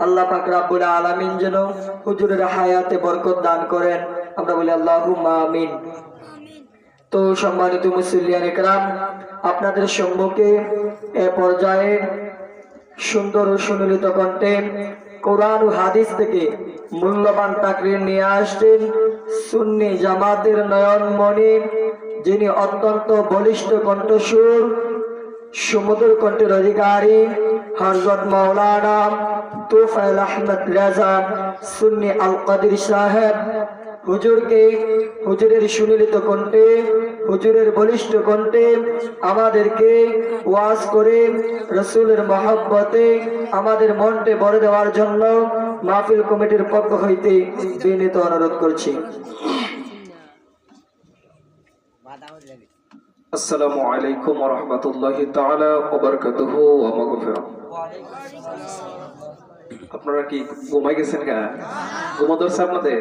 আল্লাহ পাক রব্বুল আলামিন যেন হুজুরের হায়াতে বরকত দান করেন, আমরা বলি আল্লাহুম্মা আমিন। তো সম্মানিত মুসল্লিয়ান ইকরাম, আপনাদের সম্মুখে এ পর্যায়ে সুন্দর ও সুললিত কণ্ঠে কোরআন ও হাদিস থেকে মূল্যবান তাকরীর নিয়ে আসছেন সুন্নি জামাতের নয়নমণি, যিনি অত্যন্ত বলিষ্ঠ কণ্ঠস্বর, সুমধুর কণ্ঠের অধিকারী হযরত মাওলানা তোফায়েল আহমদ রেজা সুন্নি আল কাদির সাহেব। হুজুরের সুললিত কণ্ঠে, হুজুরের বলিষ্ঠ কণ্ঠে আমাদেরকে ওয়াজ করে রাসূলের মহব্বতে আমাদের মনকে ভরে দেওয়ার জন্য মাহফিল কমিটির পক্ষ হইতে বিনীত অনুরোধ করছি। আসসালামু আলাইকুম ওয়া রাহমাতুল্লাহি তাআলা ওয়া বারাকাতুহু ওয়া মাগফিরাহ। আপনারা কি ঘুমাই গেছেন? ঘুমো ধরছে আপনাদের?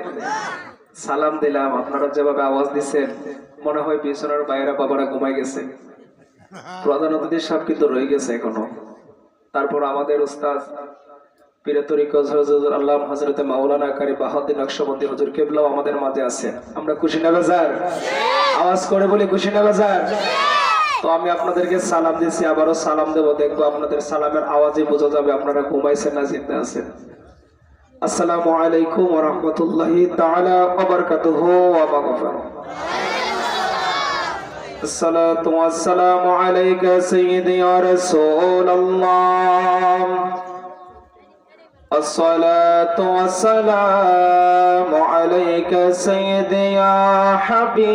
সালাম দিলাম, আপনারা যেভাবে আওয়াজ দিচ্ছেন মনে হয় পিছনের বাইরা বাবারা ঘুমাই গেছে। প্রধান অতিথি সাহেব কিন্তু রয়ে গেছে এখনো। তারপর আমাদের উস্তাদ পীরে তরিকত হযরত আল্লামা হযরত মাওলানা কারি বাহাউদ্দিন নকশবন্দি হুজুর কিবলাও আমাদের মাঝে আছে। আমরা খুশি না বেজার? আওয়াজ করে বলি খুশি না বেজার? তো আমি আপনাদেরকে সালাম দিয়েছি, আবারও সালাম দেব, দেখবো আপনাদের সালামের আওয়াজে বোঝা যাবে আপনারা ঘুমাইছেন না জিন্দা আছেন। আসসালামু আলাইকুম ওয়া রাহমাতুল্লাহি তাআলা ওয়া বারাকাতুহু ওয়া মাগফিরাহ। আসসালাতু ওয়াসসালামু আলাইকা সাইয়্যিদি ইয়া রাসূলুল্লাহ। আসসালাতু ওয়াসসালামু আলাইকা সাইয়্যিদি ইয়া হাবিবাল্লাহ।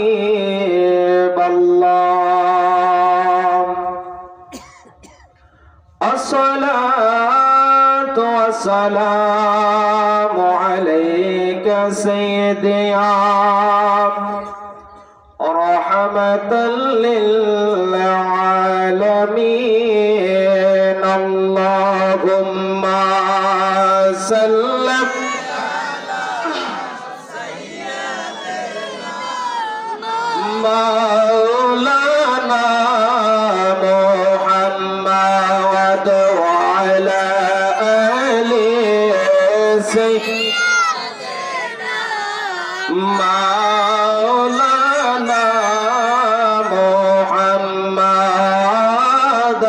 আসসালাতু ওয়াসসালামু আলাইকা সাইয়্যিদি ইয়া রাহমাতাল লিল আলামিন। আল্লাহুম্মা সাল্লি মাওলানা মুহাম্মদ ওয়া আলা আলি সাইয়্যিদিনা মাওলানা মুহাম্মদ।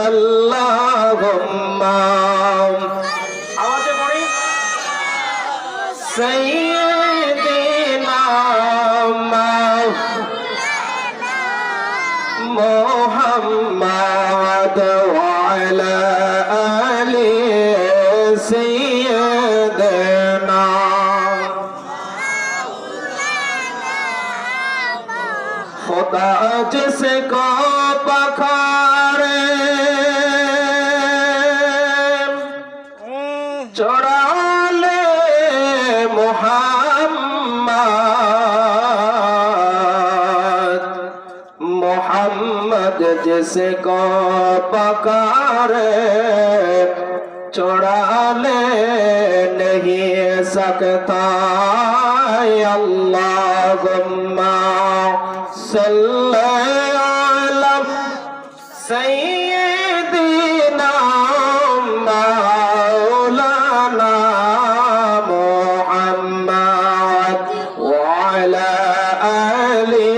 আল্লাহুম্মা আওয়াজে পড়ি সাইয়্যিদিনা মুহাম্মদ ওয়া আলা আলি সাইয়্যিদিনা। खुदा जिसको पखारे चढ़ा ले मोहम्मद, मोहम्मद जिसको पखारे चढ़ा ले नहीं सकता। अल्लाहुम्मा सल्ली अला सय्यिदिना मौलाना मुहम्मद व अला आलि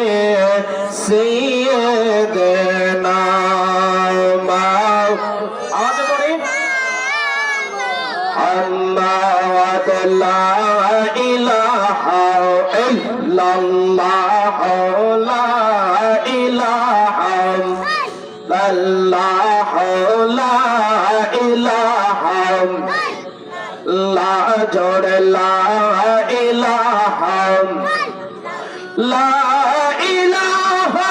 सय्यिदिना। आवाज पढ़ी मुहम्मद ला इलाहा इल्लल्लाह ला इलाहा इल्लल्लाह ला इलाहा ला जोड़ ला इलाहा ला इलाहा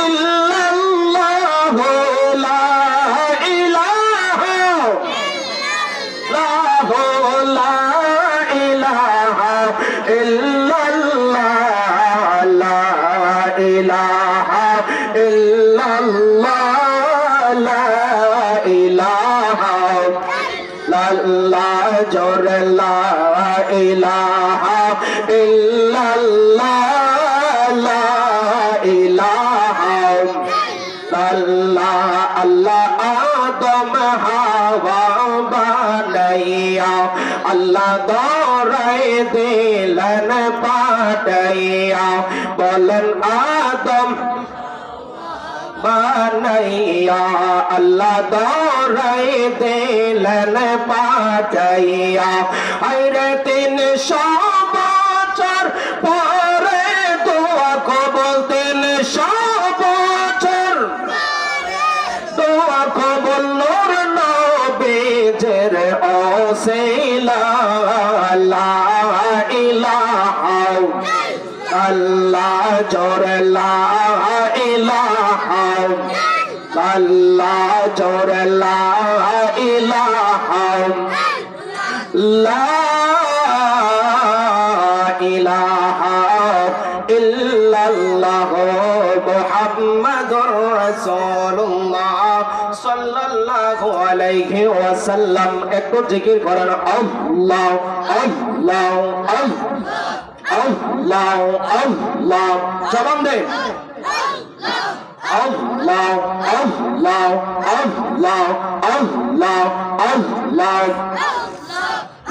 इल्लल्लाह ला इलाहा ला इलाहा इल्लल्लाह ला इलाहा इल्लल्लाह ला इलाहा ला जोर ला इलाहा इल्लल्लाह ला इलाहा अल्लाह अल्लाह आदम हवा बनाई বানাইয়া আল্লাহ দরায় দিলেন পাঠাইয়া বলেন আদম বানাইয়া আল্লাহ দরাই দিলেন পাঠাইয়া আইরে 300 বছর পরে দোয়া কবুল 300 বছর দোয়া কবুল নূর নবীর ওসিলা লা ইলাহা আল্লাহ জোরে লা ইলাহা আল্লাহ জোরে লা ইলাহা লা ইলাহা ইল্লাল্লাহ মুহাম্মাদুর রাসূলুল্লাহ সাল্লাল্লাহু আলাইহি ওয়াসাল্লাম। একটু জিকির করেন আল্লাহ আল্লাহ আল্লাহ আল্লাহ জবান দেন আল্লাহ আল্লাহ আল্লাহ আল্লাহ আল্লাহ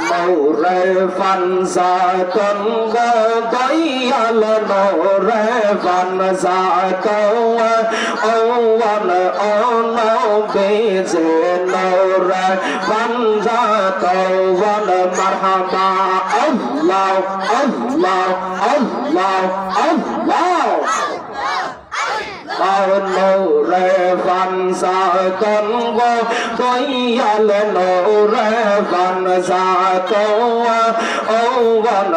নূরে ফানজাতন দয়াল নূরে ফানজাতন ওয়ান বেজে নূরে ফানজাতন মারহাবা আল্লাহ আল্লাহ আল্লাহ আল্লাহ নূরে ফানজাতন গো দয়াল নূরে ফানজাতন ওয়ান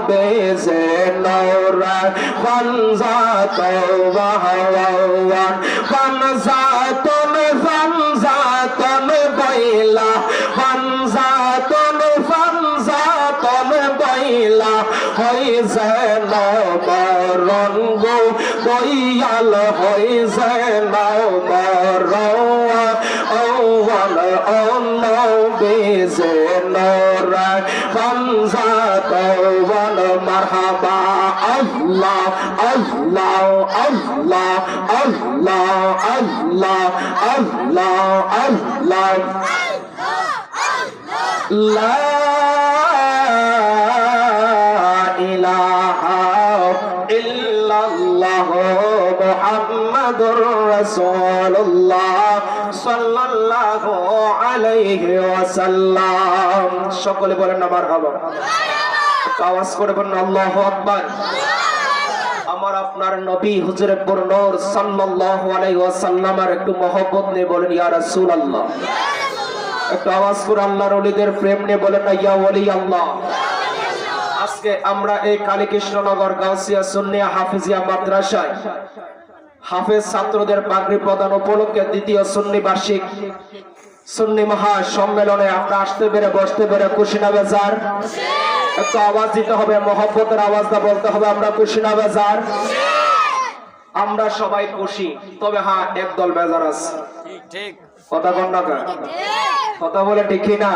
বেজে নূরে ফানজাতন ওয়ান ফানজাতন ফানজাতন বাইলা ফানজাতন ফানজাতন বাইলা হইছে নবরণ গো দয়াল হইছে নবরণ ওয়ান বেজে নূরে ফানজাতন মারহাবা আল্লাহ আল্লাহ আল্লাহ আল্লাহ আল্লাহ আল্লাহ আল্লাহ লা ইলাহা ইল্লাল্লাহ মুহাম্মাদুর রাসূলুল্লাহ সাল্লাল্লাহু আলাইহি ওয়াসাল্লাম। সকলে বলেন না মারহাবা। আওয়াজ করে বলেন আল্লাহু আকবার। আমার আপনার নবী হুজুরে নূর সাল্লাল্লাহু আলাইহি ওয়াসাল্লামের একটু মহব্বত নিয়ে বলেন ইয়া রাসূলুল্লাহ। একটু আওয়াজ করে আল্লাহর ওলিদের প্রেম নিয়ে বলেন না ইয়া ওলি আল্লাহ। আজকে আমরা এই কালীকৃষ্ণনগর গাউসিয়া সুন্নিয়া হাফিজিয়া মাদ্রাসায় হাফেজ ছাত্রদের পাগড়ি প্রদান উপলক্ষে দ্বিতীয় সুন্নি বার্ষিক সুন্নি মহা সম্মেলনে আমরা আসতে পেরে বসতে পেরে খুশি না বেজার? একটু আওয়াজ দিতে হবে, মহব্বতের আওয়াজটা বলতে হবে আমরা খুশি না বেজার? আমরা সবাই খুশি, তবে হ্যাঁ একদল বেজার আছে। কথা কোন না কথা বলে ঠিক না?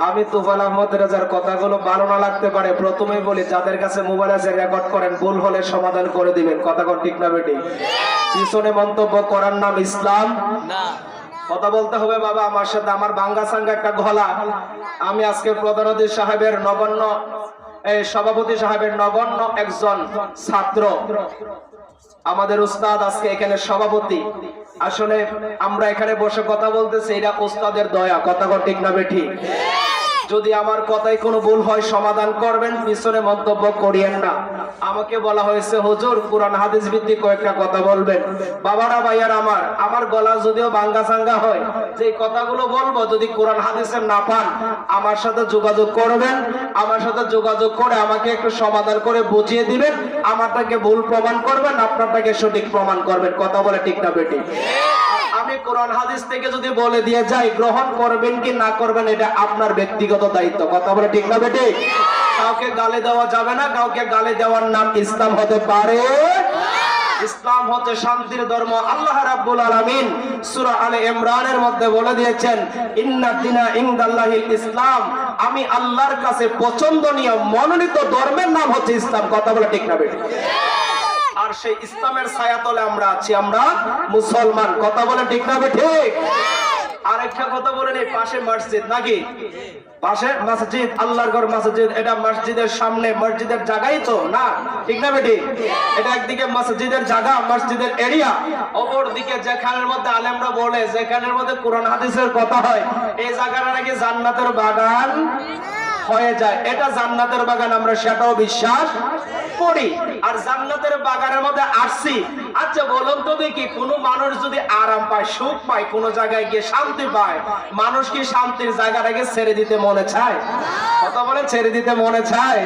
আমি তুফাল আহমদ রেজার কথাগুলো ভালো না লাগতে পারে, প্রথমেই বলি যাদের কাছে মোবাইল আছে রেকর্ড করেন, ভুল হলে সমাধান করে দিবেন। কথা কোন ঠিক না বেটি? পিছনে মন্তব্য করার নাম ইসলাম না। কথা বলতে হবে বাবা আমার সাথে। আমার বাঙ্গা সাঙ্গা একটা গলা। আমি আজকে প্রধান অতিথি সাহেবের নগণ্য সভাপতি সাহেবের নগণ্য একজন ছাত্র, আমাদের উস্তাদ আজকে এখানে সভাপতি। আসলে আমরা এখানে বসে কথা বলতেছি, এটা উস্তাদের দয়া। কথা ঠিক না বেঠি? যদি আমার কথায় কোনো ভুল হয় সমাধান করবেন, পিছনে মন্তব্য করিয়েন না। আমাকে বলা হয়েছে হুজুর কুরআন হাদিস ভিত্তিক কয়েকটা কথা বলবেন। বাবারা ভাইয়ার আমার গলা যদিও বাঙ্গা সাঙ্গা হয়, যে কথাগুলো বলবো যদি কোরআন হাদিসের না পান আমার সাথে যোগাযোগ করবেন। আমার সাথে যোগাযোগ করে আমাকে একটু সমাধান করে বুঝিয়ে দিবেন। আমারটাকে ভুল প্রমাণ করবেন, আপনারটাকে সঠিক প্রমাণ করবেন। কথা বলে ঠিক না বেটি? আমি কোরআন হাদিস থেকে যদি বলে দিয়ে যাই, গ্রহণ করবেন কি না করবেন এটা আপনার ব্যক্তিগত দায়িত্ব। কথা বলে ঠিক না বেটি? কাউকে গালি দেওয়া যাবে না, কাউকে গালি দেওয়ার নাম ইসলাম হতে পারে? ইসলাম হচ্ছে শান্তির ধর্ম। আল্লাহ রাব্বুল আলামিন সূরা আলে ইমরানের মধ্যে বলে দিয়েছেন, ইন্নাদ দীনা ইনদাল্লাহিল ইসলাম। আমি আল্লাহর কাছে পছন্দনীয় মনোনীত ধর্মের নাম হচ্ছে ইসলাম। কথা বলে ঠিক না বেটি? আর সেই ইসলামের ছায়াতলে আমরা আছি, আমরা মুসলমান। কথা বলে ঠিক না বেঠি? আরেকটা কথা বলে নেই, পাশে মসজিদ নাকি? পাশে মসজিদ, আল্লাহর ঘর মসজিদ, এটা মসজিদের সামনে, মসজিদের জায়গাই তো না, ঠিক না বেটি? এটা একদিকে মসজিদের জায়গা, মসজিদের এরিয়া, অপর দিকে যেখানের মধ্যে আলেমরা বলে যেখানের মধ্যে কোরআন হাদিসের কথা হয়, এই জায়গাটা নাকি জান্নাতের বাগান হয়ে যায়। এটা জান্নাতের বাগান, আমরা সেটাও বিশ্বাস করি। আর জান্নাতের বাগানের মধ্যে আসছি, আচ্ছা বলুন তো দেখি, কোন মানুষ যদি আরাম পায়, সুখ পায়, কোন জায়গায় গিয়ে শান্তি পায়, মানুষ কি শান্তির জায়গাটাকে ছেড়ে দিতে মনে চায়? কথা বলে ছেড়ে দিতে মনে চায়?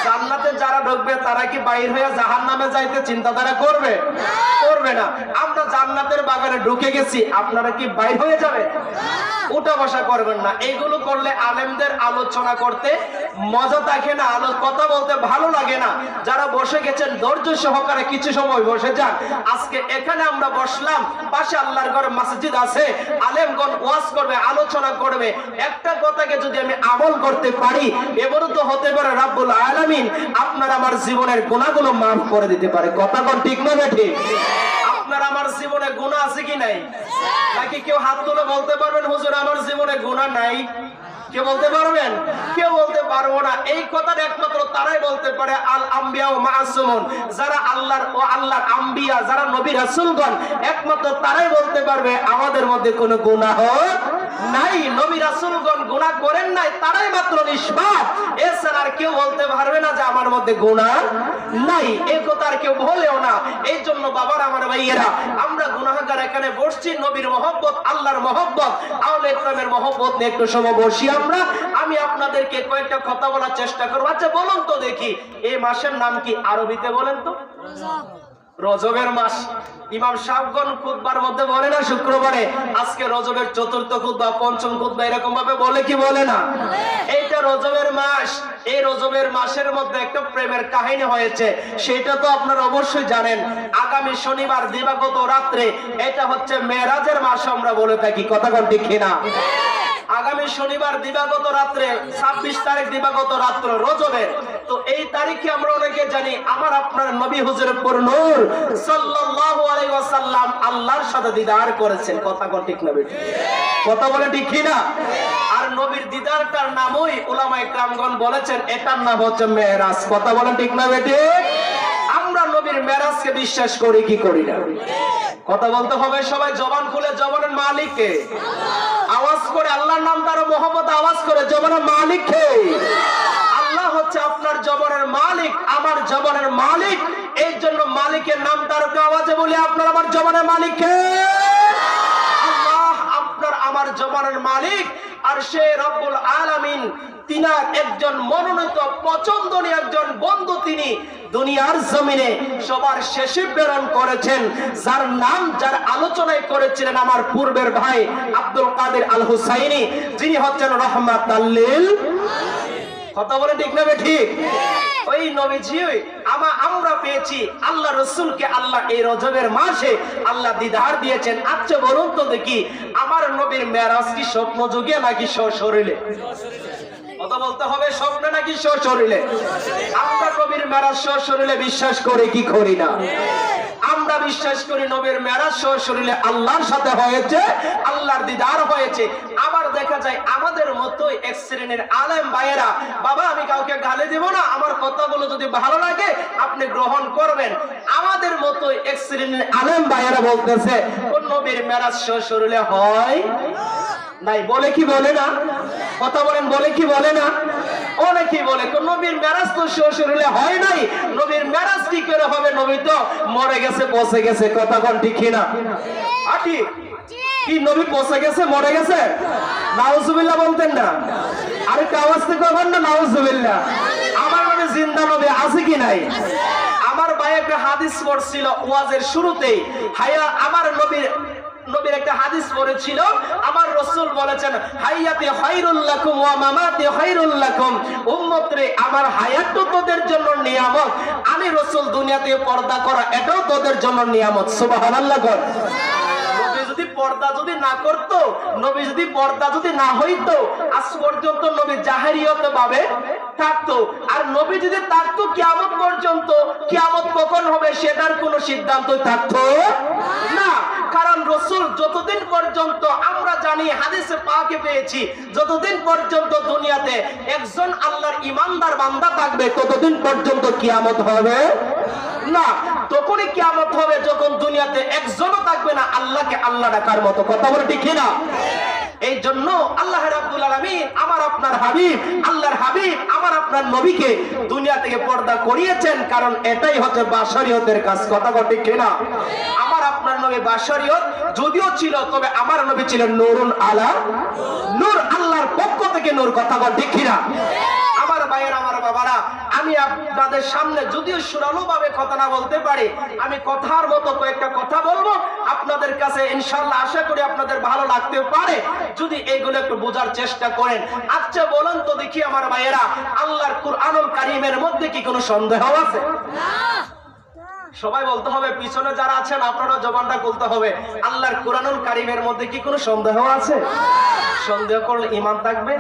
জান্নাতে যারা ঢুকবে তারা কি বাইর হয়ে জাহান্নামে যাইতে চিন্তাধারা করবে? করবে না। আমরা জান্নাতের বাগানে ঢুকে গেছি, আপনারা কি বাইর হয়ে যাবে? উঠা বসা করবেন না। এইগুলো করলে আলেমদের আলোচনা করতে মজা থাকে না, কথা বলতে ভালো লাগে না। যারা বসে গেছেন ধৈর্য সহকারে কিছু সময় বসে যান। আজকে এখানে আমরা বসলাম, পাশে আল্লাহর ঘরে মসজিদ আছে, আলেমগণ ওয়াজ করবে, আলোচনা করবে। একটা কথাকে যদি আমি আমল করতে পারি, এবারও তো হতে পারে রাব্বুল আলামিন আপনার আমার জীবনের গুনাহগুলো মাফ করে দিতে পারে। কথা কোন ঠিক না ঠিক? আপনার আমার জীবনে গুনাহ আছে কি নাই? নাকি কেউ হাত তুলে বলতে পারবেন হুজুর আমার জীবনে গুনাহ নাই? কে বলতে পারবেন? কেউ বলতে পারবো না। এই কথাটা একমাত্র তারাই বলতে পারে আল আম্বিয়া ও মাসুমুন, যারা আল্লাহর ও আল্লাহর আম্বিয়া, যারা নবী রাসূলগণ, একমাত্র তারাই বলতে পারবে আমাদের মধ্যে কোনো গুনাহ নাই। নবী রাসূলগণ গুনাহ করেন নাই, তারাই মাত্র নিষ্পাপ। এছাড়া আর কেউ বলতে পারবে না যে আমার মধ্যে গুনাহ নাই। এই কথা আর কেউ বলেও না। এই জন্য বাবার আমার ভাইয়েরা, আমরা গুনাহগার এখানে বসছি, নবীর মহব্বত, আল্লাহর মহব্বত, আউলিয়া ইকরামের মহব্বত নিয়ে একটু সময় বসি আমরা। আমি আপনাদেরকে কয়েকটা কথা বলার চেষ্টা করব। আচ্ছা বলুন তো দেখি, এই মাসের নাম কি আরবিতে বলেন তো? রজবের মাস। ইমাম সাহেবগণ খুতবার মধ্যে বলে না শুক্রবারে আজকে রজবের চতুর্থ খুতবা, পঞ্চম খুতবা, এরকম ভাবে বলে কি বলে না? এইটা রজবের মাস। এই রজবের মাসের মধ্যে একটা প্রেমের কাহিনী হয়েছে, সেটা তো আপনারা অবশ্যই জানেন। আগামী শনিবার দিবাগত রাত্রে, এটা হচ্ছে মেরাজের মাস আমরা বলে থাকি। কথা কোন ঠিক কিনা? আগামী শনিবার দিবাগত রাত্রে 26 তারিখ দিবাগত রাত্র রজবের। তো এই তারিখে আমরা অনেকে জানি আমার আপনার নবী হুজুর নূর সাল্লাল্লাহু আলাইহি ওয়াসাল্লাম আল্লাহর সাথে দিদার করেছেন। কথা কোন ঠিক না বেটি? কথা বলে ঠিক কি না? আর নবীর দিদারটার নামই উলামায়ে কেরামগণ বলেছেন এটার নাম হচ্ছে মেরাজ। কথা বলে ঠিক না বেটি? আমরা নবীর মেরাজকে বিশ্বাস করি কি করি না? কথা বলতে হবে সবাই, জবান খুলে। জবানের মালিক কে? আওয়াজ করে আল্লাহর নাম, তার মহব্বত আওয়াজ করে। জবানের মালিক কে? আল্লাহ হচ্ছে আপনার জবানের মালিক, আমার জবানের মালিক। এই জন্য মালিকের নাম তার আওয়াজে বলি, আপনার আমার জবানের মালিক কে? আল্লাহ আপনার আমার জবানের মালিক। আর সে রব্বুল আলামিন, তিনার একজন মনোনীত পছন্দনীয় একজন বন্ধু, তিনি দুনিয়ার জমিনে সবার শেষে প্রেরণ করেছেন, যার নাম, যার আলোচনায় করেছিলেন আমার পূর্বের ভাই আব্দুল কাদের আল হুসাইনি, যিনি হচ্ছেন রহমাতাল লিল। কথা বলে ঠিক না ঠিক? ওই নবীজি আমরা পেয়েছি আল্লাহ রসুলকে। আল্লাহ এই রজবের মাসে আল্লাহ দিদার দিয়েছেন। আচ্ছা বলুন তো দেখি, আমার নবীর মেরাজ কি স্বপ্ন যুগে নাকি সশরীরে? কথা বলতে হবে, স্বপ্নে নাকি সশরীরে? আমরা নবীর মেরাজ সশরীরে বিশ্বাস করি কি করি না? আমরা বিশ্বাস করি নবীর মেরাজ সশরীরে আল্লাহর সাথে হয়েছে, আল্লাহর দিদার হয়েছে। আবার দেখা যায় আমাদের মতোই এক শ্রেণীর আলেম ভাইয়েরা, বাবা আমি কাউকে গালি দিব না, আমার কথাগুলো যদি ভালো লাগে আপনি গ্রহণ করবেন। আমাদের মতোই এক শ্রেণীর আলেম ভাইয়েরা বলতেছে কোন নবীর মেরাজ সশরীরে হয় নাই। বলে কি বলে না? কথা বলেন, বলে কি বলে না? অনেকেই বলে নবীর মেরাজ তো সশরীরে হয় নাই, নবীর মেরাজ কি করে হবে? নবী তো মরে গেছে, পচে গেছে। কথা কোন ঠিক কিনা? ঠিক কি? নবী পচে গেছে, মরে গেছে? নাউজুবিল্লাহ বলতেন না? আরেকটা আওয়াজ থেকে বলেন না নাউজুবিল্লাহ। আমার নবী জিন্দা, নবী আছে কি নাই? আমার ভাই একটা হাদিস পড়ছিল ওয়াজের শুরুতেই, হায়া আমার নবীর একটা হাদিস পড়েছিল, আমার রাসূল বলেছেন হায়াতি খায়রুল লাকুম ওয়া মামাতি খায়রুল লাকুম। উম্মতরে, আমার হায়াত তো তোদের জন্য নিয়ামত, আমি রাসূল দুনিয়াতে পর্দা করা এটাও তোদের জন্য নিয়ামত। সুবহানাল্লাহ। নবী যদি পর্দা যদি না করত, নবী যদি পর্দা যদি না হইতো, আজ পর্যন্ত নবী জাহেরিয়তে ভাবে থাকতো। আর নবী যদি থাকতো কিয়ামত পর্যন্ত, কিয়ামত কখন হবে সেটার কোনো সিদ্ধান্তই থাকতো না। কারণ রাসূল যতদিন পর্যন্ত আমরা জানি, হাদিসে পাকে পেয়েছি, যতদিন পর্যন্ত দুনিয়াতে একজন আল্লাহর ঈমানদার বান্দা থাকবে ততদিন পর্যন্ত কিয়ামত হবে না। তখনই কিয়ামত হবে যখন দুনিয়াতে একজনও থাকবে না আল্লাহকে আল্লাহ ডাকার মতো। কথা বলে ঠিক না? এই জন্য আল্লাহ রাব্বুল আলামিন আমার আপনার হাবিব, আল্লাহর হাবিব আমার আপনার নবীকে দুনিয়া থেকে পর্দা করিয়েছেন, কারণ এটাই হচ্ছে বাশারিয়তের কাজ। কথা বলে ঠিক না? আমার আপনার নবী বাশারিয়ত যদিও ছিল, তবে আমার নবী ছিলেন নূরুন আলা নূর, আল্লাহর পক্ষ থেকে নূর। কথা বলে ঠিক না? আমার ভাইয়েরা, আমার বাবারা, আমি আপনাদের সামনে যদিও সুরালো ভাবে কথা না বলতে পারি, আমি কথার মতো কয়েকটা কথা বলবো আপনাদের কাছে। ইনশাআল্লাহ আশা করি আপনাদের ভালো লাগতে পারে যদি এইগুলো একটু বোঝার চেষ্টা করেন। আচ্ছা বলেন তো দেখি আমার ভাইয়েরা, আল্লাহর কুরআনুল কারীমের মধ্যে কি কোনো সন্দেহ আছে? সবাই বলতে হবে, পিছনে যারা আছেন আপনারা জবানটা খুলতে হবে। আল্লাহর কুরআনুল কারীমের মধ্যে কি কোনো সন্দেহ আছে? সন্দেহ করলে ঈমান থাকবে?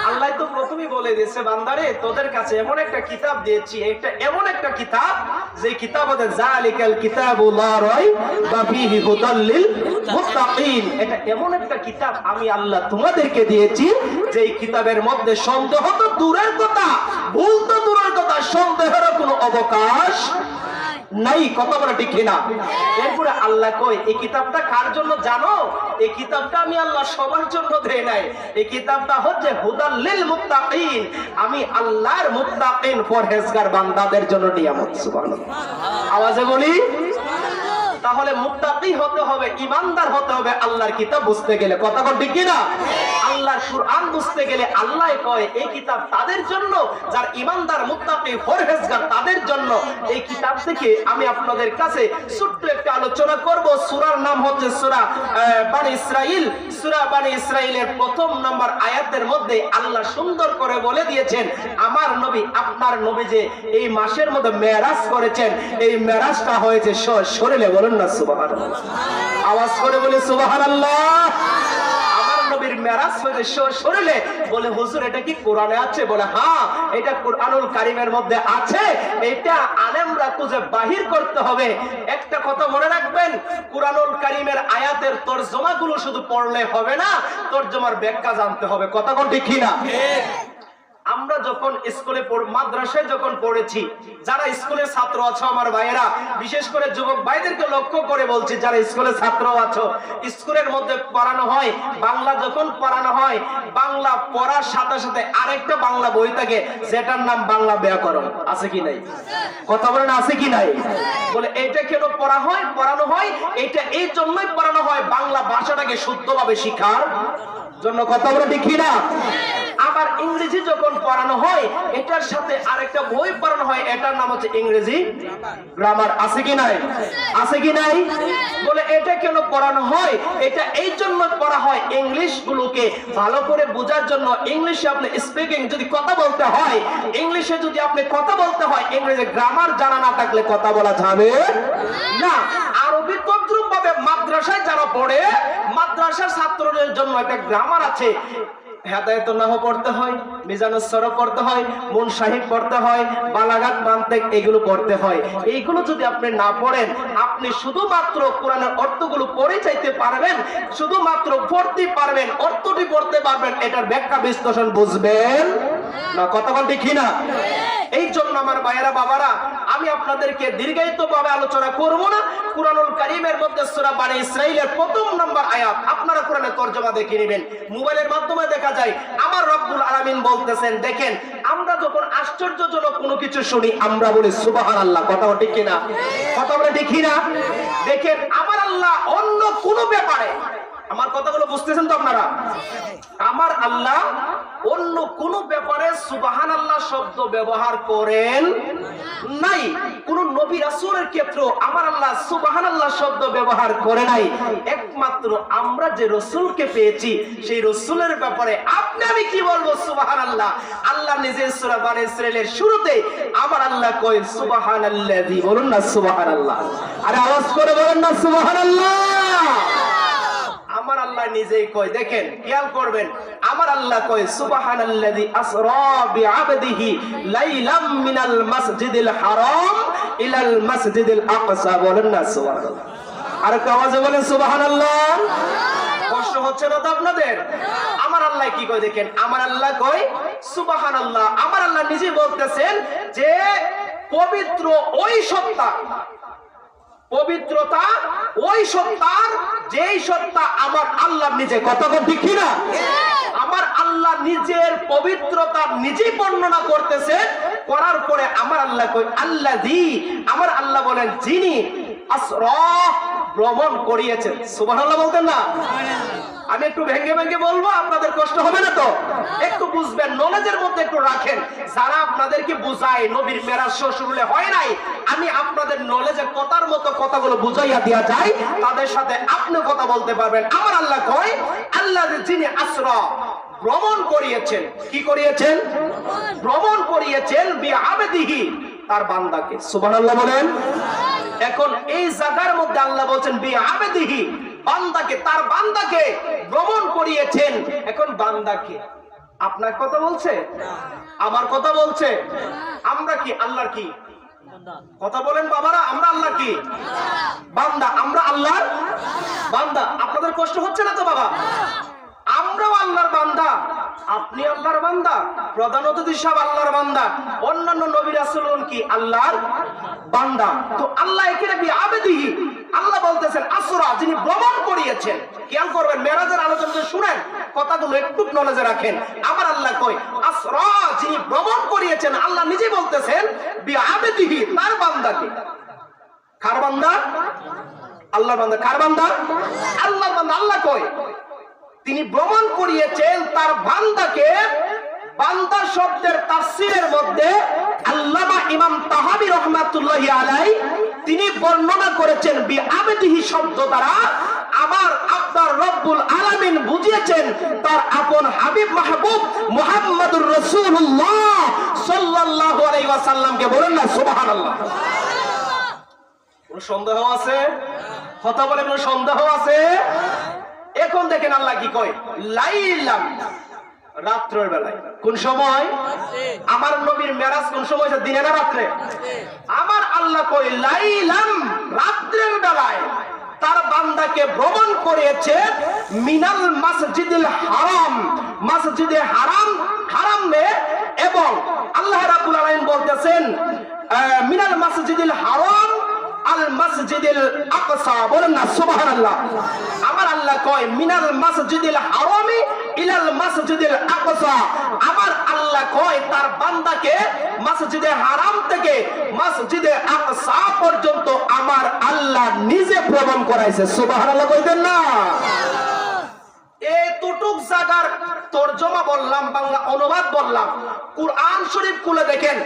আল্লাহ তো প্রথমেই বলে দিয়েছে, বান্দারে তোদের কাছে এমন একটা কিতাব দিয়েছি, এটা এমন একটা কিতাব যে কিতাব হচ্ছে যালিকাল কিতাবু লা রাইবা ফীহি হুদাল লিল মুত্তাকিন। এটা এমন একটা কিতাব আমি আল্লাহ তোমাদেরকে দিয়েছি যে এই কিতাবের মধ্যে সন্দেহ তো দূরের কথা, ভুল তো দূরের কথা, সন্দেহের কোনো অবকাশ নাই। কথা বলে ঠিক না? এরপরে আল্লাহ কই, এই কিতাবটা কার জন্য জানো? এই কিতাবটা আমি আল্লাহ সবার জন্য দেই নাই। এই কিতাবটা হচ্ছে হুদাল লিল মুত্তাকিন, আমি আল্লাহর মুত্তাকিন পরহেজগার বান্দাদের জন্য নিয়ামত। সুবহানাল্লাহ, আওয়াজে বলি। তাহলে মুত্তাকি হতে হবে, ঈমানদার হতে হবে আল্লাহর কিতাব বুঝতে গেলে। কথা বল ঠিক না? আল্লাহর কুরআন বুঝতে গেলে আল্লাহ কয় এই কিতাব তাদের জন্য যারা ঈমানদার, মুত্তাকি, পরহেজগার, তাদের জন্য। এই কিতাব থেকে আমি আপনাদের কাছে ছোট্ট একটা আলোচনা করব। সূরার নাম হচ্ছে সূরা বনী ইসরাইল। সূরা বনী ইসরাইলের প্রথম নম্বর আয়াতের মধ্যে আল্লাহ সুন্দর করে বলে দিয়েছেন, আমার নবী, আপনার নবী যে এই মাসের মধ্যে মেরাজ করেছেন, এই মেরাজটা হয়েছে শরীরে। বলেন না সুবহানাল্লাহ, আওয়াজ করে বলি সুবহানাল্লাহ। আমার নবীর মেরাজ হয়েছে শরীরে। বলে হুজুর এটা কি কোরআনে আছে? বলে হ্যাঁ, এটা কুরআনুল কারীমের মধ্যে আছে। এটা আলেমরা খুঁজে বাহির করতে হবে। একটা কথা মনে রাখবেন, কুরআনুল কারীমের আয়াতের তরজমাগুলো শুধু পড়লে হবে না, তরজমার ব্যাখ্যা জানতে হবে। কথা কোন ঠিক না? আমরা যখন স্কুলে মাদ্রাসায় যখন পড়েছি, যারা স্কুলের ছাত্র আছো আমার ভাইয়েরা, বিশেষ করে যুবক ভাইদেরকে লক্ষ্য করে বলছি, যারা স্কুলের ছাত্র আছো, স্কুলের মধ্যে পড়ানো হয় বাংলা। যখন পড়ানো হয় বাংলা পড়ার সাথে সাথে আরেকটা বাংলা বই থাকে যেটার নাম বাংলা ব্যাকরণ। আছে কি নাই? কথা বলেন, আছে কি নাই? বলে এটা কেন পড়া হয়, পড়ানো হয়? এটা এই জন্যই পড়ানো হয় বাংলা ভাষাটাকে শুদ্ধভাবে শিখার জন্য। কথা বলে দেখি না? আবার ইংরেজি যখন পড়ানো হয় এটার সাথে আরেকটা বই পড়ানো হয়, এটার নাম হচ্ছে ইংরেজি গ্রামার। আছে কি নাই? আছে কি নাই? বলে এটা কেন পড়ানো হয়? এটা এই জন্য পড়া হয় ইংলিশ গুলোকে ভালো করে বোঝার জন্য। ইংলিশে আপনি স্পিকিং যদি কথা বলতে হয়, ইংলিশে যদি আপনি কথা বলতে হয়, ইংরেজি গ্রামার জানা না থাকলে কথা বলা যাবে না। আরবি তদ্রুপ ভাবে মাদ্রাসায় যারা পড়ে, মাদ্রাসার ছাত্রদের জন্য একটা গ্রামার আছে। হেদায়েত নাহু পড়তে হয়, মিজানুস সরফ পড়তে হয়, মুন সাহিব পড়তে হয়, বালাগাত, মানতিক এগুলো পড়তে হয়। এইগুলো যদি আপনি না পড়েন, আপনি শুধুমাত্র কোরআনের অর্থগুলো পড়ে চাইতে পারবেন, শুধুমাত্র পড়তে পারবেন, অর্থটি পড়তে পারবেন, এটার ব্যাখ্যা বিশ্লেষণ বুঝবেন না। কথা বল ঠিক না? এই জন্য আমার ভাইয়েরা, বাবারা, আমি আপনাদেরকে দীর্ঘায়িত ভাবে আলোচনা করব না। কুরআনুল কারীমের মধ্যে সূরা বনী ইসরাইলের প্রথম নম্বর আয়াত আপনারা কোরআনের তরজমা দেখে নেবেন, মোবাইলের মাধ্যমে দেখা যায়। আমার রব্বুল আলামিন বলতেছেন, দেখেন আমরা যখন আশ্চর্যজনক কোনো কিছু শুনি আমরা বলি সুবহানাল্লাহ। কথা ঠিক কি না? কথা বলে দেখি না? দেখেন আমার আল্লাহ অন্য কোনো ব্যাপারে, আমার কথাগুলো বুঝতেছেন তো আপনারা? আমার আল্লাহ অন্য কোন ব্যাপারে সুবহানাল্লাহ শব্দ ব্যবহার করেন নাই। কোন নবী রাসূলের ক্ষেত্রে আমার আল্লাহ সুবহানাল্লাহ শব্দ ব্যবহার করে নাই। একমাত্র আমরা যে রাসূলকে পেয়েছি সেই রাসূলের ব্যাপারে আপনি আমি কি বলবো সুবহানাল্লাহ। আল্লাহ নিজে সূরা বনী ইসরাইলের শুরুতে আমার আল্লাহ কয় সুবহানাল্লাযী। বলুন না সুবহানাল্লাহ। আরে আওয়াজ করে বলেন না সুবহানাল্লাহ। আল্লাহ নিজেই কয়, দেখেন খেয়াল করবেন, আমার আল্লাহ কয় সুবহানাল্লাযী আসরা বিআবদিহি লাইলাম মিনাল মাসজিদিল হারাম ইলাল মাসজিদিল আকসা। বলেন না সুবহানাল্লাহ, আর একটু আওয়াজে বলেন সুবহানাল্লাহ। কষ্ট হচ্ছে না তো আপনাদের? আমার আল্লাহ কি কয় দেখেন, আমার আল্লাহ কয় সুবহানাল্লাহ। আমার আল্লাহ নিজে বলতেছেন যে পবিত্র ওই সত্তা, পবিত্রতা ওই সত্তার যেই সত্তা আমার আল্লাহ নিজে। কথা বল ঠিক কিনা? আমার আল্লাহ নিজের পবিত্রতা নিজেই বর্ণনা করতেছে, করার পরে আমার আল্লাহ কই আল্লাযী, আমার আল্লাহ বলেন যিনি আসরা ভ্রমণ করিয়েছেন। সুবহানাল্লাহ বলতেন না? আমি একটু ভেঙ্গে ভেঙ্গে বলবো, আপনাদের কষ্ট হবে না তো? একটু বুঝবেন, নলেজের মধ্যে একটু রাখেন। যারা আপনাদেরকে বুঝায় নবীর মেরাজ শ্বশুরলে হয় নাই, আমি আপনাদের নলেজের কথার মতো কথাগুলো বুঝাইয়া দিয়া যাই, তাদের সাথে আপনি কথা বলতে পারবেন। আমার আল্লাহ কয় আল্লাহ যিনি আসরা ভ্রমণ করিয়েছেন। কি করিয়েছেন? ভ্রমণ করিয়েছেন বিআবদিহি, তার বান্দাকে। সুবহানাল্লাহ বলেন। এখন এই জায়গার মধ্যে আল্লাহ বলছেন বিআবদিহি, বান্দাকে, তার বান্দাকে ভ্রমণ করিয়েছেন। এখন বান্দাকে আপনার কথা বলছে, আমার কথা বলছে। আমরা কি আল্লাহর কি কথা বলেন বাবারা? আমরা আল্লাহ কি বান্দা? আমরা আল্লাহর বান্দা। আপনাদের কষ্ট হচ্ছে না তো বাবা? আমরাও আল্লাহর বান্দা, আপনি আল্লাহর বান্দা, প্রধান অতিথি সাহেব আল্লাহর বান্দা, অন্যান্য নবী রাসূলগণ কি আল্লাহর বান্দা। তো আল্লাহ এখানে বিআবদিহি, আল্লাহ বলতেছেন আসরা, যিনি ভ্রমণ করিয়েছেন। খেয়াল করবেন, মেরাজের আলোচনা শুনেন, কথাগুলো একটু নলেজে রাখেন। আমার আল্লাহ কই আসরা, যিনি ভ্রমণ করিয়েছেন। আল্লাহ নিজে বলতেছেন বিআবদিহি, তার বান্দাকে। কার বান্দা? আল্লাহর বান্দা। কার বান্দা? আল্লাহর বান্দা। আল্লাহ কই তিনি ভ্রমণ করিয়েছেন তার বান্দাকে। বান্দা শব্দের তাফসীরের মধ্যে আল্লামা ইমাম তাহাবী রাহমাতুল্লাহি আলাইহি তিনি বর্ণনা করেছেন বিআবদিহি শব্দ দ্বারা আমার আপনার রব্বুল আলামিন বুঝিয়েছেন তার আপন হাবিব মাহবুব মুহাম্মদুর রাসূলুল্লাহ সাল্লাল্লাহু আলাইহি ওয়াসাল্লামকে। বলেন না সুবহানাল্লাহ। কোন সন্দেহ আছে? কথা বলে কোন সন্দেহ আছে? এখন দেখেন আল্লাহ কি কয় লাইলাম, রাত্রের বেলায়। কোন সময়? আমার নবীর মেরাজ কোন সময়? দিনে না রাত্রে? আমার আল্লাহ কয় লাইলাম, রাত্রের বেলায় তার বান্দাকে ভ্রমণ করিয়েছে মিনাল মাসজিদিল হারাম, মসজিদে হারাম, হারামে। এবং আল্লাহ রাব্বুল আলামিন বলতেছেন মিনাল মাসজিদিল হারাম আল মাসজিদিল আকসা। বলেন না সুবহানাল্লাহ। আমার আল্লাহ কয় মিনাল মাসজিদিল হারামি ইলাল মাসজিদিল আকসা। আমার আল্লাহ কয় তার বান্দাকে মসজিদে হারাম থেকে মসজিদে আকসা পর্যন্ত আমার আল্লাহ নিজে ভ্রমণ করাইছে। সুবহানাল্লাহ কইবেন না? এতটুক জায়গার তরজমা বললাম, বাংলা অনুবাদ বললাম। কুরআন শরীফ খুলে দেখেন,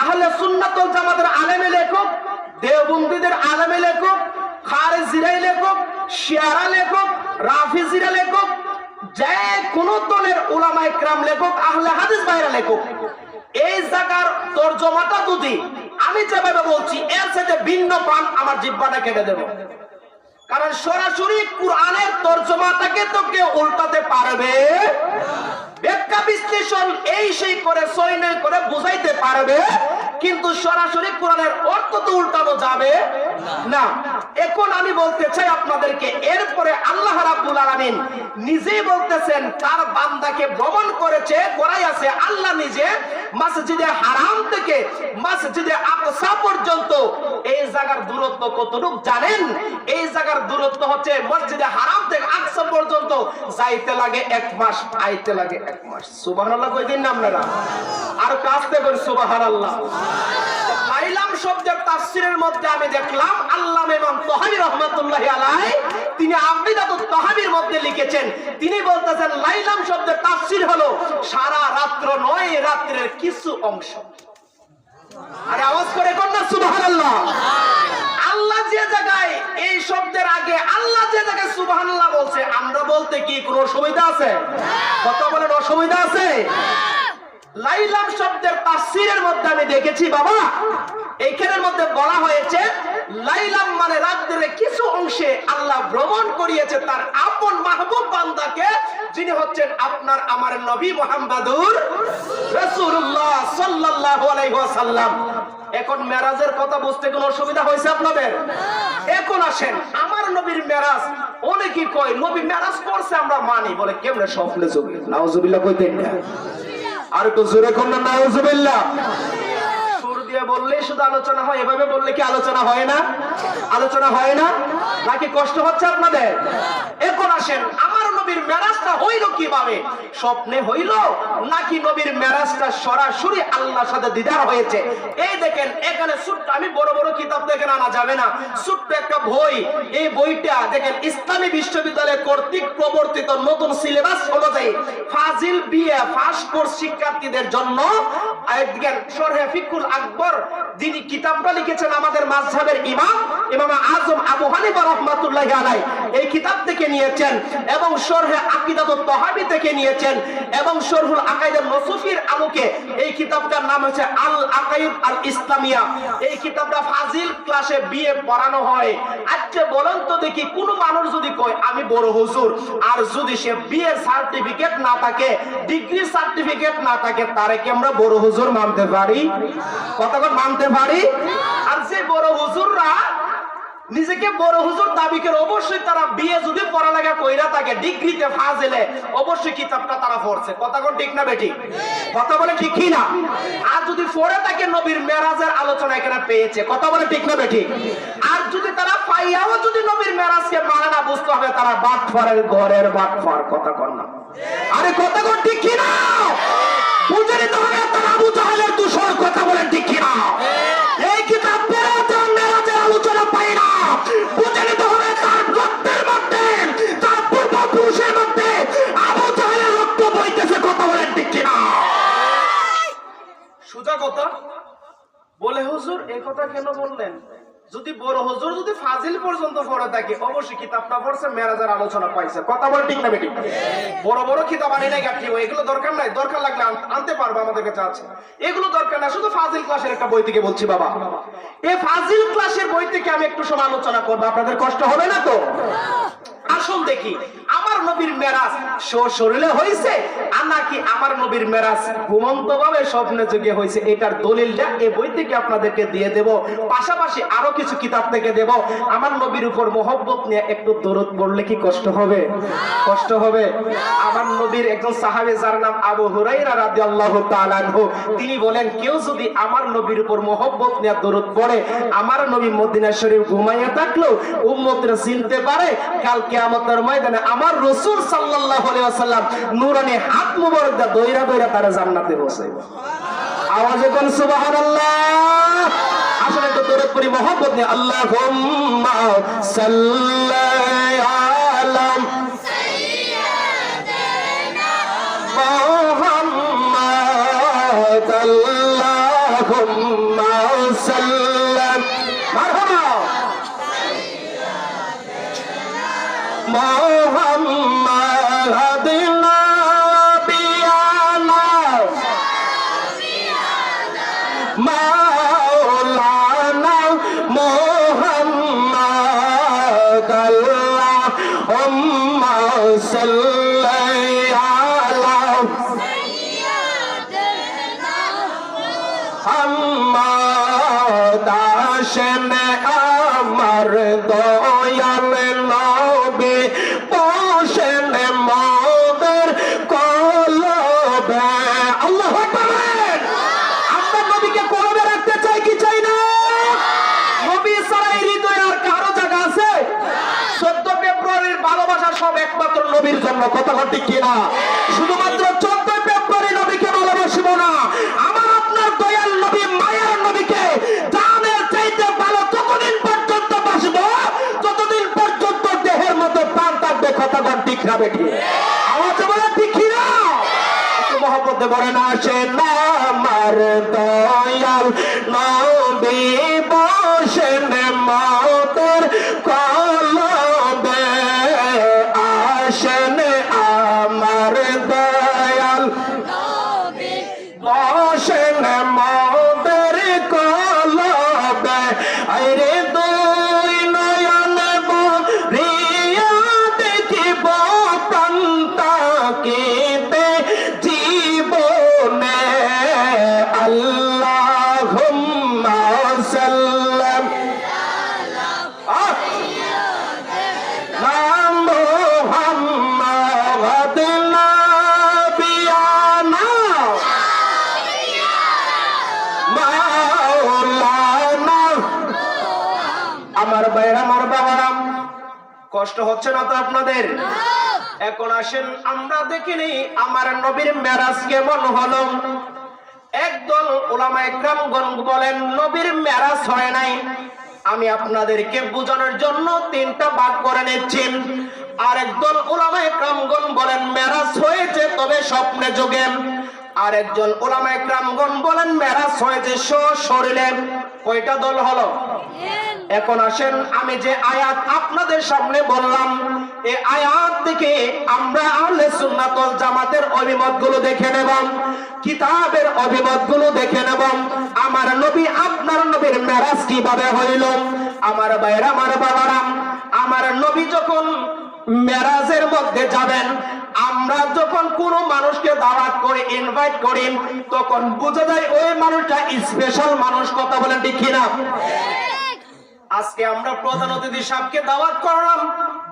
আহলে সুন্নাত ওয়াল জামাতের আলেমে লেখক, দেওবন্দীদের আলেমে লেখক, খারেজিরা লেখক, শিয়ারা লেখক, রাফিজিরা লেখক, যে কোন দলের উলামায়ে কেরাম লেখক, আহলে হাদিস ভাইরা লেখক, এই জায়গার তরজমাটা যদি আমি যেভাবে বলছি এর সাথে ভিন্ন পান, আমার জিহ্বাটা কেটে দেব। কারণ সরাসরি কুরআনের তরজমাটাকে তো কেউ উল্টাতে পারবে, ব্যাখ্যা বিশ্লেষণ এই সেই করে সৈন্য করে বুঝাইতে পারবে, কিন্তু সরাসরি কোরআনের অর্থ তো উল্টানো যাবে না। এখন আমি বলতে চাই আপনাদেরকে, এরপরে আল্লাহ রাব্বুল আলামিন নিজেই বলতেছেন তার বান্দাকে ভ্রমণ করেছে, করাই আছে আল্লাহ নিজে মসজিদে হারাম থেকে মসজিদে আকসা পর্যন্ত। এই জায়গার দূরত্ব কতটুকু জানেন? এই জায়গার দূরত্ব হচ্ছে মসজিদে হারাম থেকে আকসা পর্যন্ত যাইতে লাগে 1 মাস, আইতে লাগে 1 মাস। সুবহানাল্লাহ কই দিন না আপনারা? আর কাজতে করেন সুবহানাল্লাহ। লাইলাম শব্দের তাফসীরের মধ্যে আমি দেখলাম আল্লামা ইমাম তাহাবী রাহমাতুল্লাহি আলাইহি তিনি আকিদাতুত তাহাবীর মধ্যে লিখেছেন, তিনি বলতেছেন লাইলাম শব্দের তাফসীর হলো সারা রাত্র নয়, রাত্রের কিছু অংশ। আরে আওয়াজ করে কোন না সুবহানাল্লাহ। আল্লাহ যে জায়গায় এই শব্দের আগে আল্লাহ যে জায়গায় সুবহানাল্লাহ বলছে, আমরা বলতে কি কোনো অসুবিধা আছে? কথা বলেন, অসুবিধা আছে? লাইলাম শব্দের তাফসীরের মধ্যে আমি দেখেছি বাবা, এইখানের মধ্যে বলা হয়েছে লাইলাম মানে রাত্রে কিছু অংশে আল্লাহ ভ্রমণ করিয়েছে তার আপন মাহবুব বান্দাকে, যিনি হচ্ছেন আপনার আমার নবী মুহাম্মদুর রাসূলুল্লাহ সাল্লাল্লাহু আলাইহি ওয়াসাল্লাম। এখন মেরাজের কথা বুঝতে কোনো অসুবিধা হয়েছে আপনাদের? এখন আসেন আমার নবীর মেরাজ। অনেকেই কয় নবী মেরাজ করছে আমরা মানি, বলে কেমনে স্বপ্নে ছবি, নাউজুবিল্লাহ কইতেন না, আর একটু জোরে কোন না নাউজুবিল্লাহ। সুর দিয়ে বললে শুধু আলোচনা হয়, এভাবে বললে কি আলোচনা হয় না? আলোচনা হয় না নাকি কষ্ট হচ্ছে আপনাদের? এখন আসেন আমার নবীর মেরাজটা হইল কিভাবে? স্বপ্নে হইল নাকি নবীর মেরাজটা সরাসরি আল্লাহর সাথে দিদার হয়েছে? এই দেখেন এখানে ছোট্ট, আমি বড় বড় কিতাব দেখেন আনা যাবে না, ছোট্ট একটা বই। এই বইটা দেখেন ইসলামী বিশ্ববিদ্যালয় কর্তৃক প্রবর্তিত নতুন সিলেবাস অনুযায়ী ফাজিল বিএ ফার্স্ট কোর্স শিক্ষার্থীদের জন্য দেখেন শরহে ফিকুল আকবর, যিনি কিতাবটা লিখেছেন আমাদের মাযহাবের ইমাম আযম আবু হানিফা রাহমাতুল্লাহি আলাইহি, এই কিতাব থেকে নিয়েছেন, এবং শরহে আকিদাতুত তাহাবী থেকে নিয়েছেন, এবং শরহুল আকাইদুন নসুফির আলোকে এই কিতাবটার নাম হচ্ছে আল আকাইদ আল ইসলামিয়া। এই কিতাবটা ফাজিল ক্লাসে বিএ পড়ানো হয়। আজকে বলেন তো দেখি, কোন মানুষ যদি কয় আমি বড় হুজুর, আর যদি সে বিএ সার্টিফিকেট না থাকে, ডিগ্রি সার্টিফিকেট না থাকে, তারে কি আমরা বড় হুজুর মানতে পারি? কতক্ষণ মানতে পারি? আর যে বড় হুজুররা নিজেকে বড় হুজুর দাবি করে, অবশ্যই তারা বিয়ে যদি পড়ালেখা কইরা থাকে ডিগ্রিতে ফাজিলে, অবশ্যই কিতাবটা তারা পড়ছে। কথা কোন ঠিক না বেটি? কথা বলে ঠিক কি না? আর যদি পড়ে থাকে নবীর মেরাজের আলোচনা এখানে পেয়েছে। কথা বলে ঠিক না বেটি? আর যদি তারা পাইয়াও যদি নবীর মেরাজকে মানে না, বুঝতে হবে তারা বাটফারের ঘরের বাটফার। কথা কোন না? আরে কথা কোন ঠিক কি না? বুঝে নিতে হবে তারা আবু জাহেলের দূষণ। কথা বলেন ঠিক কি না? এই কিতাব পড়ে তারা মেরাজের আলোচনা পায় না। বুঝে নিতে হবে তার রক্তের মধ্যে, তার পূর্বপুরুষের মধ্যে আবু জাহেলের রক্ত বইতেছে। কথা বলেন ঠিক কি না? সোজা কথা বলে, হুজুর এই কথা কেন বললেন? যদি বড় হুজুর যদি ফাজিল পর্যন্ত পড়ে থাকে, অবশ্যই কিতাবটা পড়ছে, মেরাজের আলোচনা পাইছে। কথা বলে ঠিক না বেটি? বড় বড় কিতাব আনি নাই গাঠি, এগুলো দরকার নাই, দরকার লাগলে আনতে পারবো, আমাদের কাছে আছে। এগুলো দরকার না, শুধু ফাজিল ক্লাসের একটা বই থেকে বলছি বাবা। এই ফাজিল ক্লাসের বই থেকে আমি একটু সময় আলোচনা করবো, আপনাদের কষ্ট হবে না তো? আসুন দেখি আমার নবীর মেরাজ শরীরে হয়েছে, আর নাকি আমার নবীর মেরাজ ঘুমন্ত ভাবে স্বপ্নে যোগে হয়েছে। এটার দলিলটা এই বই থেকে আপনাদেরকে দিয়ে দেব, পাশাপাশি আরো কিছু কিতাব থেকে দেব। আমার নবীর উপর মহব্বত নিয়ে একটু দরুদ পড়লে কি কষ্ট হবে? কষ্ট হবে? আমার নবীর একজন সাহাবী যার নাম আবু হুরায়রা রাদিয়াল্লাহু তাআলা আনহু, তিনি বলেন কেউ যদি আমার নবীর উপর মহব্বত নিয়ে দরুদ পড়ে, আমার নবী মদিনা শরীফ ঘুমাইয়া থাকলেও উম্মতরা চিনতে পারে কাল কিয়ামতের ময়দানে আমার রাসূল সাল্লাল্লাহু আলাইহি ওয়াসাল্লাম নূরানি হাত মুবারক দা দইরা দইরা তারা জান্নাতে বসাইবে। আওয়াজে কোন সুবহানাল্লাহ। আসলে তো দরুদ পড়ি মহব্বত নিয়ে, আল্লাহুম্মা সাল্লি আলা সাইয়্যিদিনা মুহাম্মাদ, আল্লাহুম্মা সাল্লি মারহাবা মুহাম্মাদ নাবিয়ানা মাওলানা মুহাম্মাদ, আল্লাহুম্মা সাল্লি আলা সাইয়্যিদিনা মুহাম্মাদ। আসেন আমার দয়াল নবী, বসেন মোদের কলবে। আল্লাহু আকবার। আমরা নবীকে কলবে রাখতে চাই কি চাই না? নবী ছাড়া এই হৃদয়ে আর কারো জায়গা আছে? 14 ফেব্রুয়ারির ভালোবাসা সব একমাত্র নবীর জন্য। কথা ঠিক কি না? শুধুমাত্র 14 ফেব্রুয়ারি নবীকে ভালোবাসবো না, আমার আপনার দয়াল নবী মায়ের নবীকে জানের চাইতে ভালো ততদিন পর্যন্ত বাসবো যতদিন পর্যন্ত দেহের মধ্যে প্রাণ থাকবে। কথা ঠিক না বেঠি? আওয়াজ বলে ঠিক কি না? একটু মহব্বতে বলেন, আসেন আমার দয়াল নবী, বসেন মোদের কলবে। আসেন আমার দয়াল নবী, আমার ভাইরা আমার বাবারা, কষ্ট হচ্ছে না তো আপনাদের? এখন আসেন আমরা দেখে নেই আমার নবীর মেরাজ কেমন হলো। একদল উলামায়ে কেরামগণ বলেন নবীর মেরাজ হয় নাই। আমি আপনাদেরকে বোঝানোর জন্য তিনটা ভাগ করে নিচ্ছি। আর একদল উলামায়ে কেরামগণ বলেন মেরাজ হয়েছে তবে স্বপ্নে যোগে। আর একজন উলামায়ে কেরামগণ বলেন মেরাজ হয়েছে সশরীরে। কয়টা দল হলো? এখন আসেন আমি যে আয়াত আপনাদের সামনে বললাম এই আয়াত থেকে আমরা আহলে সুন্নাত ওয়াল জামাতের অভিমতগুলো দেখে নেব, কিতাবের অভিমতগুলো দেখে নেব। আমার নবী আপনার নবীর মেরাজ কিভাবে হইল? আমার ভাইরা আমার বাবারা, আমার নবী যখন মেরাজের মধ্যে যাবেন, আমরা যখন কোনো মানুষকে দাওয়াত করে ইনভাইট করি তখন বোঝা যায় ওই মানুষটা স্পেশাল মানুষ। কথা বলেন ঠিক কিনা? আজকে আমরা প্রধান অতিথি সাহেবকে দাওয়াত করলাম,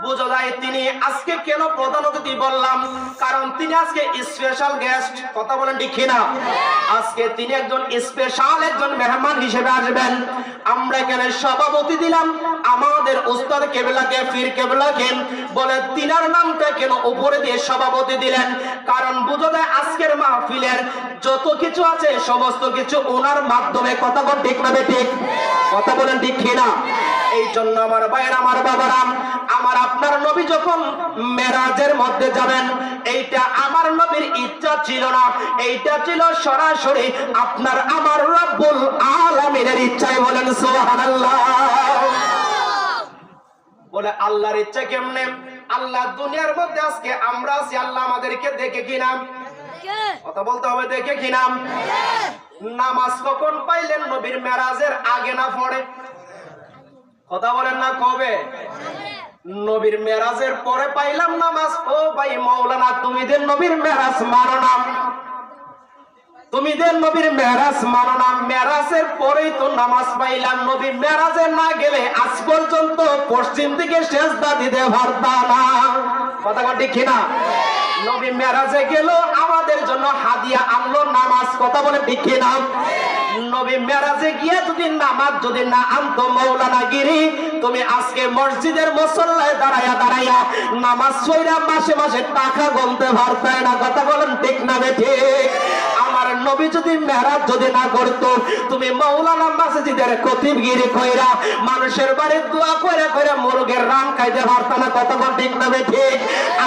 বোঝা যায় তিনি আজকে কেন প্রধান অতিথি বললাম, কারণ তিনি আজকে স্পেশাল গেস্ট। কথা বলেন ঠিক কিনা? আজকে তিনি একজন স্পেশাল একজন মেহমান হিসেবে আসবেন। আমরা এখানে সভাপতি দিলাম আমাদের উস্তাদ কেবলাকে, পীর কেবলাকে, বলে তিনার নামটা কেন উপরে দিয়ে সভাপতি দিলেন? কারণ বোঝা যায় আজকের মাহফিলের যত কিছু আছে সমস্ত কিছু ওনার মাধ্যমে। কথা বলেন ঠিক না ঠিক? কথা বলেন ঠিক কিনা? এই জন্য আমার ভাইয়ের আমার বাবারা, আমার আপনার নবী যখন মেরাজের মধ্যে যাবেন, এইটা আমার নবীর ইচ্ছা ছিল না, এইটা ছিল সরাসরি আপনার আমার রব্বুল আলামিনের ইচ্ছায়। বলেন সুবহানাল্লাহ। বলে আল্লাহর ইচ্ছা কেমনে? আল্লাহ দুনিয়ার মধ্যে আজকে আমরা আছি, আল্লাহ আমাদেরকে দেখে কি নাম? কথা বলতে হবে, দেখে কি নাম? নামাজ কখন পাইলেন? নবীর মেরাজের আগে না পরে? কথা বলেন না কবে? নবীর মেরাজের পরে পাইলাম নামাজ। ও ভাই মাওলানা, তুমি দেন নবীর মেরাজ মানো না, তুমি দেন নবীর মেরাজ মানো না। মেরাজের পরেই তো নামাজ পাইলাম। নবী মেরাজে না গেলে আজ পর্যন্ত পশ্চিম দিকে সেজদা দিতে পারতা না। কথা ঠিক কিনা? নবী মেরাজে গেল, আমাদের জন্য হাদিয়া আনলো নামাজ। কথা বলে ঠিক কিনা? নবী মেরাজে গিয়ে যদি নামাজ যদি না আনতো মাওলানা গিরি, তুমি আজকে মসজিদের মুসল্লায় দাঁড়ায়া দাঁড়ায়া নামাজ পড়া মাসে মাসে টাকা গুনতে পারতে না। কথা বলেন ঠিক না ঠিক? আমার নবী যদি মেরাজ যদি না করতো, তুমি মাওলানা মসজিদের খতিবগিরি কইরা মানুষের বাড়ি দোয়া কইরা কইরা মুরগের রান খাইতে পারতা না। কথা বলেন ঠিক না ঠিক?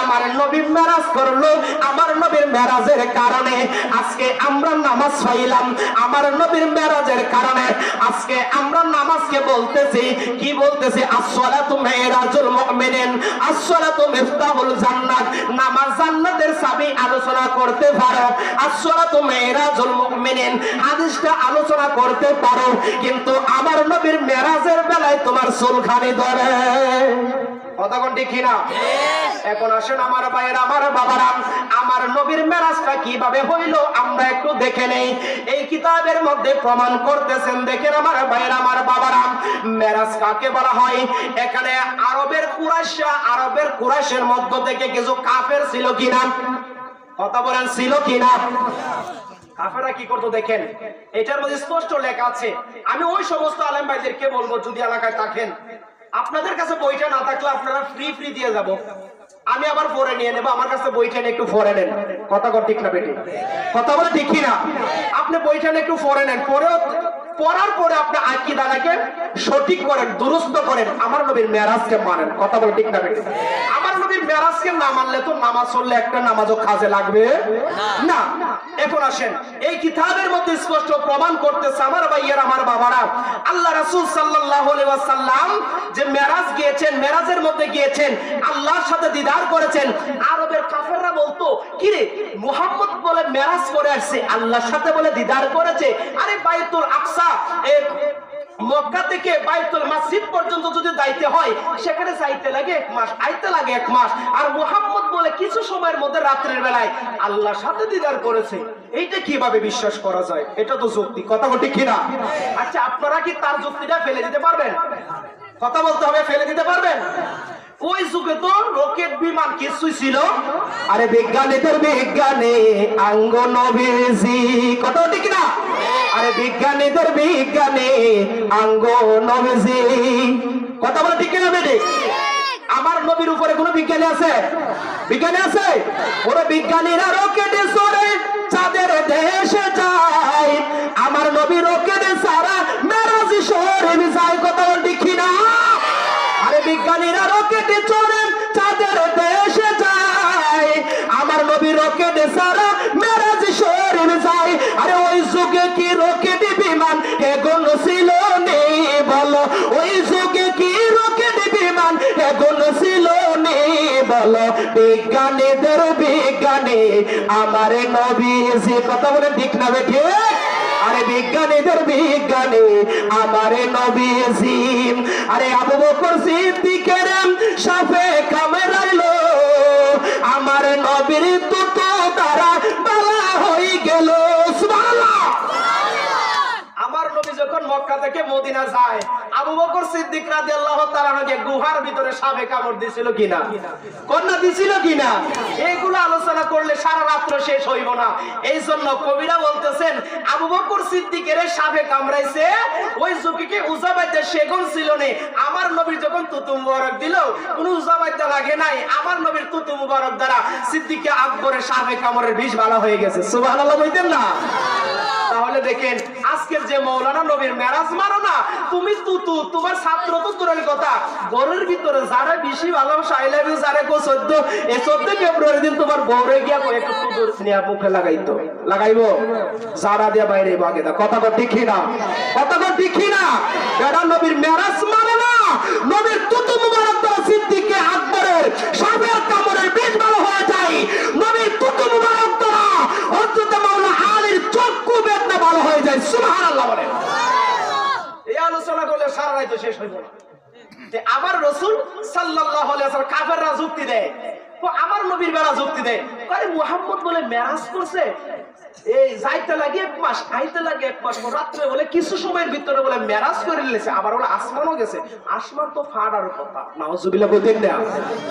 আমার নবী মেরাজ করলো, আমার নবীর মেরাজের কারণে আজকে আমরা নামাজ পাইলাম। আমার নবীর মেরাজের কারণে আজকে আমরা নামাজকে বলতেছি কি বলতেছি? আসসালাতু মিরাজুল মুমিনিন, আসসালাতু মিফতাহুল জান্নাত। নামাজ জান্নাতের চাবি আলোচনা করতে পারো, আসসালাতু মিরাজুল মুমিনিন হাদিসটা আলোচনা করতে পারো, কিন্তু আমার নবীর মেরাজের বেলায় তোমার চুলখানি ধরে। কথা কোন ঠিক কিনা? এখন আসেন আমার ভাইয়ের আমার বাবারা, আমার নবীর মেরাজটা কিভাবে হইল আমরা একটু দেখে নেই। এই কিতাবের মধ্যে প্রমাণ করতেছেন, দেখেন আমার ভাইয়ের আমার বাবারা, মেরাজ কাকে বলা হয়। এখানে আরবের কুরাইশা, আরবের কুরাইশের মধ্য থেকে কিছু কাফের ছিল কিনা? কথা বলেন ছিল কিনা? কাফেররা কি করতো দেখেন, এটার মধ্যে স্পষ্ট লেখা আছে। আমি ওই সমস্ত আলেম ভাইদেরকে বলবো, যদি এলাকায় থাকেন, আপনাদের কাছে বইটা না থাকলে আপনারা ফ্রি দিয়ে যাব, আমি আবার পরে নিয়ে নেবো। আমার কাছে বইটা নিয়ে একটু পরে নেন। কথা কর ঠিক না বেটি? কথা বলে ঠিক কিনা? আপনি বইটা নিয়ে একটু পরে নেন, পড়ার পরে আপনি আকীদাটাকে সঠিক করেন, দুরুস্ত করেন, আমার নবীর মেরাজকে মানেন। কথা বলে ঠিক না বেটি? আমার নবীর মেরাজকে না মানলে তো নামাজ পড়লে একটা নামাজও কাজে লাগবে না। এখন আসেন, এই কিতাবের মধ্যে স্পষ্ট প্রমাণ করতেছে আমার ভাইয়ের আমার বাবারা, আল্লাহ রাসূল সাল্লাল্লাহু আলাইহি ওয়াসাল্লাম যে মেরাজ গিয়েছেন, মেরাজের মধ্যে গিয়েছেন, আল্লাহর সাথে দিদার করেছেন। আরবের কাফেররা বলতো, কি রে মুহাম্মদ বলে মেরাজ করে আসছে, আল্লাহর সাথে বলে দিদার করেছে। আরে বাইতুল আকসা, মক্কা থেকে বাইতুল মসজিদ পর্যন্ত যদি যাইতে হয় সেখানে যাইতে লাগে 1 মাস, আইতে লাগে 1 মাস। আর মুহাম্মদ বলে কিছু সময়ের মধ্যে রাত্রের বেলায় আল্লাহর সাথে দিদার করেছে। এইটা কিভাবে বিশ্বাস করা যায়? এটা তো যুক্তি। কথা ঠিক কিনা? আচ্ছা, আপনারা কি তার যুক্তিটা ফেলে দিতে পারবেন? কথা বলতে হবে, ফেলে দিতে পারবেন? ওই যুগে তো রকেট বিমান কিছুই ছিল। আরে বিজ্ঞানীদের বিজ্ঞানী আঙ্গ নবীজি, কথা ঠিক না? আরে বিজ্ঞানীদের বিজ্ঞানী আঙ্গ নবীজি, কথা বলে ঠিক না বেটি? আমার নবীর উপরে কোনো বিজ্ঞানী আছে? বিজ্ঞানী আছে? ওরা বিজ্ঞানীরা রকেটে চড়ে চাঁদের দেশে যায়, আমার নবী রকেটে সারা মেরাজ শরীফ যায়, কথা বলে ঠিক না? আরে বিজ্ঞানীরা রকেটে চড়ে চাঁদের দেশে যায়, আমার নবী রকেটে সারা মেরাজ শরীফ যায়। আরে ওই যুগে কি রকেট বিমান এগোনো ছিল নেই বলো? ওই যুগে কি রকেট বিমান এগোনো ছিল নেই বলো? বিজ্ঞানীদের বিজ্ঞানী আমার নবীজি, কথা বলে ঠিক না বেঠে? আরে বিজ্ঞানীদের বিজ্ঞানী আমার নবীজি। আরে আবু বকর সিদ্দিকের সাফে কামড়াইলো, আমার নবীর দুটো তারা বালা হয়ে গেল। সুবহানাল্লাহ। আমার নবী যখন মক্কা থেকে মদিনা যায়, আবু বকর সিদ্দিক রাদিয়াল্লাহু তাআলা আনহুকে গুহার ভিতরে সাপে কামড় দিছিল কিনা? কন্যা দিছিল কিনা? এইগুলো আলোচনা করলে সারা রাত্র শেষ হইব না। এই জন্য কবিরা বলতেছেন আবু বকর সিদ্দিকের সাপে কামড়াইছে, ওই যুগে কি উজাবাইতে সেগুন ছিল না। আমার নবী যখন তুতু মুবারক দিল, কোন উজাবাইতে লাগে নাই, আমার নবীর তুতু মুবারক দ্বারা সিদ্দিকে আকবরের সাপে কামড়ের বিষ ভালো হয়ে গেছে। সুবহানাল্লাহ বলতেন না? তাহলে দেখেন আজকের যে মৌলানা নবীর মেরাজ মানো না, তুমি তুতু, তোমার ছাত্র তো দূরের কথা, ঘরের ভিতরে যারা বেশি ভালোবাসা আই লাভ ইউ যারা কো 14 এই 14 ফেব্রুয়ারি দিন তোমার বউরে গিয়া কই একটু তুতুর নিয়া মুখে লাগাইতো, লাগাইবো? যারা দিয়া বাইরে ভাগে দা, কথা তো ঠিক না? কথা তো ঠিক না? এরা নবীর মেরাজ মানে না, নবীর তুতু মুবারক দ্বারা সিদ্দিকে আকবরের সাবের কামড়ের বিষ ভালো হয়ে যায়, নবীর তুতু মুবারক দ্বারা হযরত মাওলানা আলীর চক্ষু বেদনা ভালো হয়ে যায়। সুবহানাল্লাহ বলেন। এই আলোচনা করলে সারা রাত শেষ হইব না। যে আমার রাসূল সাল্লাল্লাহু আলাইহি ওয়াসাল্লাম কাফেররা যুক্তি দেয়, তো আমার নবীর বেলা যুক্তি দেয়, আরে মুহাম্মদ বলে মেরাজ করছে, এই যাইতে লাগে 1 মাস, আইতে লাগে 1 মাস, রাত্রে বলে কিছু সময়ের ভিতরে বলে মেরাজ করে নিয়েছে, আবার বলে আসমানও গেছে। আসমান তো ফাড়ার কথা, নাউজুবিল্লাহ বলতেন না?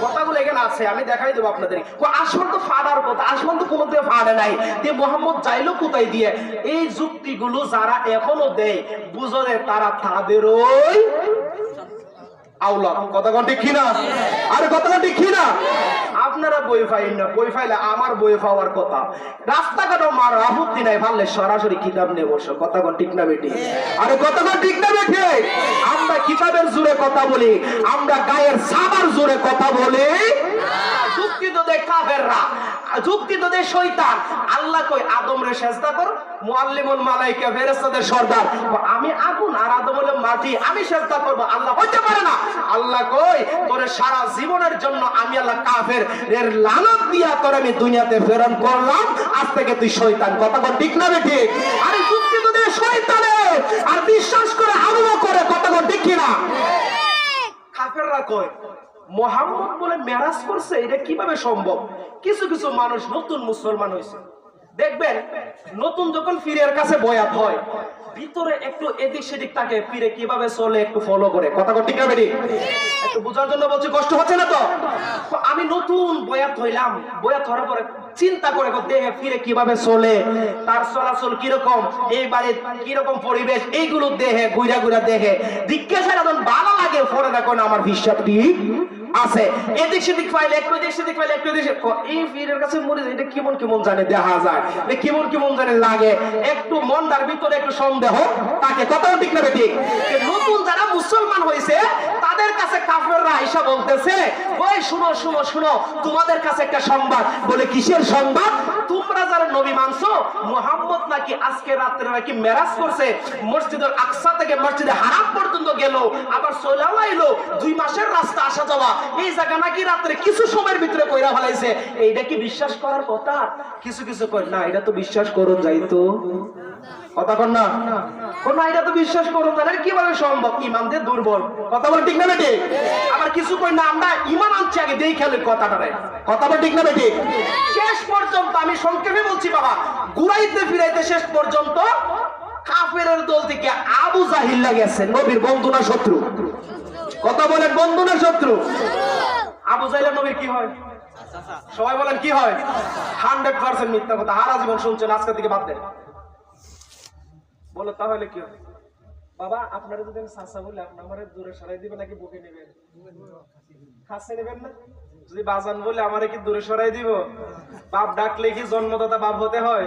কথাগুলো এখানে আছে, আমি দেখাই দেবো আপনাদের। আসমান তো ফাড়ার কথা, আসমান তো কোনো দিয়ে ফাড়ে নাই, যে মুহাম্মদ যাইলো কোথায় দিয়ে? এই যুক্তিগুলো যারা এখনো দেয় বুঝলে তারা তাদেরই আওলাদ। কথা কোন ঠিক না? আরে কথা কোন ঠিক না? আপনারা বই পাইন না, বই পাইলে আমার বই পাওয়ার কথা। রাস্তাঘাটও মার আপত্তি নাই, ভাবলে সরাসরি কিতাব নিয়ে বসো। কথা কোন ঠিক না বেটি? আরে কথা কোন ঠিক না বেটি? আমরা কিতাবের জোরে কথা বলি, আমরা গায়ের সাবার জোরে কথা বলি। যুক্তি তো দেয় কাফেররা, যুক্তি তো দেয় শয়তান। আল্লাহ কই আদম রে সেজদা কর, মুআল্লিমুল মালায়েকা ফেরেশতাদের সরদার, আমি আগুন আর আদম হলো মাটি, আমি সেজদা করব। আল্লাহ হতে পারে না। আল্লাহ কই তোরে সারা জীবনের জন্য আমি আল্লাহ কাফের এর লানত দিয়া তোরে আমি দুনিয়াতে প্রেরণ করলাম, আজ থেকে তুই শয়তান। কথা বল ঠিক না বেটি? আরে যুক্তি তো দেয় শয়তানে, আর বিশ্বাস করে আবু বকর, কথা বল ঠিক না? কাফেররা কই মুহাম্মদ বলে মেরাজ করছে, এটা কিভাবে সম্ভব? কিছু কিছু মানুষ নতুন মুসলমান হয়েছে, দেখবেন নতুন যখন পীরের কাছে বয়াত হয়, ভিতরে একটু এদিক সেদিক তাকে, পীরে কিভাবে চলে একটু ফলো করে। কথা ঠিক না বেটি? একটু বোঝার জন্য বলছি, কষ্ট হচ্ছে না তো? আমি নতুন বয়াত হইলাম, বয়াত হওয়ার পরে চিন্তা করে দেখে ফিরে কিভাবে চলে, তার চলাচল কিরকম, এই বাড়ির কিরকম পরিবেশ, এইগুলো দেখে ঘুরা ঘুরা দেখে জিজ্ঞাসা যখন ভালো লাগে পরে দেখো না আমার বিশ্বাস ঠিক আছে। এদিক সেদিক পাইলে একটু, এদিক সেদিক পাইলে একটু, এই পীরের কাছে মরে যায়, এটা কেমন কেমন জানে দেখা যায়, এটা কেমন কেমন জানে লাগে, একটু মনটার ভিতরে একটু সন্দেহ তাকে। কথাও ঠিক না বেটি? নতুন যারা মুসলমান হয়েছে তাদের কাছে কাফেররা আইসা বলতেছে, ওই শুনো শুনো শুনো, তোমাদের কাছে একটা সংবাদ। বলে কিসের সংবাদ? তোমরা যারা নবী মানছো, মুহাম্মদ নাকি আজকে রাত্রে নাকি মেরাজ করছে, মসজিদুল আকসা থেকে মসজিদে হারাম পর্যন্ত গেল, আবার চলেও আইলো, 2 মাসের রাস্তা আসা যাওয়া, এই জায়গা নাকি রাত্রে কিছু সময়ের ভিতরে কইরা ফেলাইছে। এইটা কি বিশ্বাস করার কথা? কিছু কিছু কই না, এটা তো বিশ্বাস করুন যাইতো। কথা কর না, কোন এটা তো বিশ্বাস করুন না, কিভাবে সম্ভব? ইমান দিয়ে দুর্বল। কথা বল ঠিক না বেটি? আবার কিছু কই না, আমরা ইমান আনছি আগে দেই খেলে কথাটারে। কথা বল ঠিক না বেটি? শেষ পর্যন্ত আমি সংক্ষেপে বলছি বাবা, ঘুরাইতে ফিরাইতে শেষ পর্যন্ত কাফেরের দল থেকে আবু জাহিল গেছে। নবীর বন্ধু না শত্রু? কথা বলেন, বন্ধু না শত্রু? আবু জাহেলের নবীর কি হয়? সবাই বলেন কি হয়? 100% মিথ্যা কথা। হারা জীবন শুনছেন, আজকে থেকে বাদ দেন। বলো তাহলে কি হয়? বাবা আপনারা যদি আমি চাচা বলি, আপনি আমারে দূরে সরাই দিবেন নাকি বুকে নেবেন? কাছে নেবেন না? যদি বাজান বলে আমারে কি দূরে সরাই দিব? বাপ ডাকলে কি জন্মদাতা বাপ হতে হয়?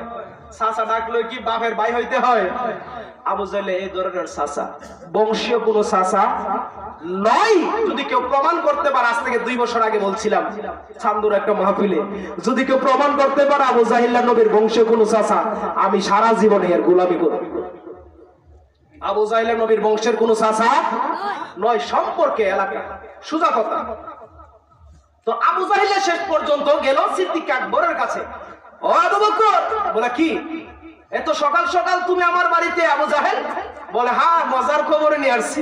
চাচা ডাকলে কি বাপের ভাই হইতে হয়? আবু জাহেল এই ধরনের চাচা, বংশীয় কোনো চাচা নয়। যদি কেউ প্রমাণ করতে পারে, আজ থেকে 2 বছর আগে বলছিলাম চান্দুর একটা মাহফিলে, যদি কেউ প্রমাণ করতে পারে আবু জাহেল নবীর বংশীয় কোনো চাচা, আমি সারা জীবনে এর গোলামি করব। আবু জাহেল নবীর বংশের কোনো চাচা নয়, সম্পর্কে এলাকা, সোজা কথা। তো আবু জাহেল শেষ পর্যন্ত গেল সিদ্দিক আকবরের কাছে। ও আবু বকর, বলে কি এত সকাল সকাল তুমি আমার বাড়িতে? আবু জাহেল বলে হ্যাঁ, মজার খবর নিয়ে আসছি।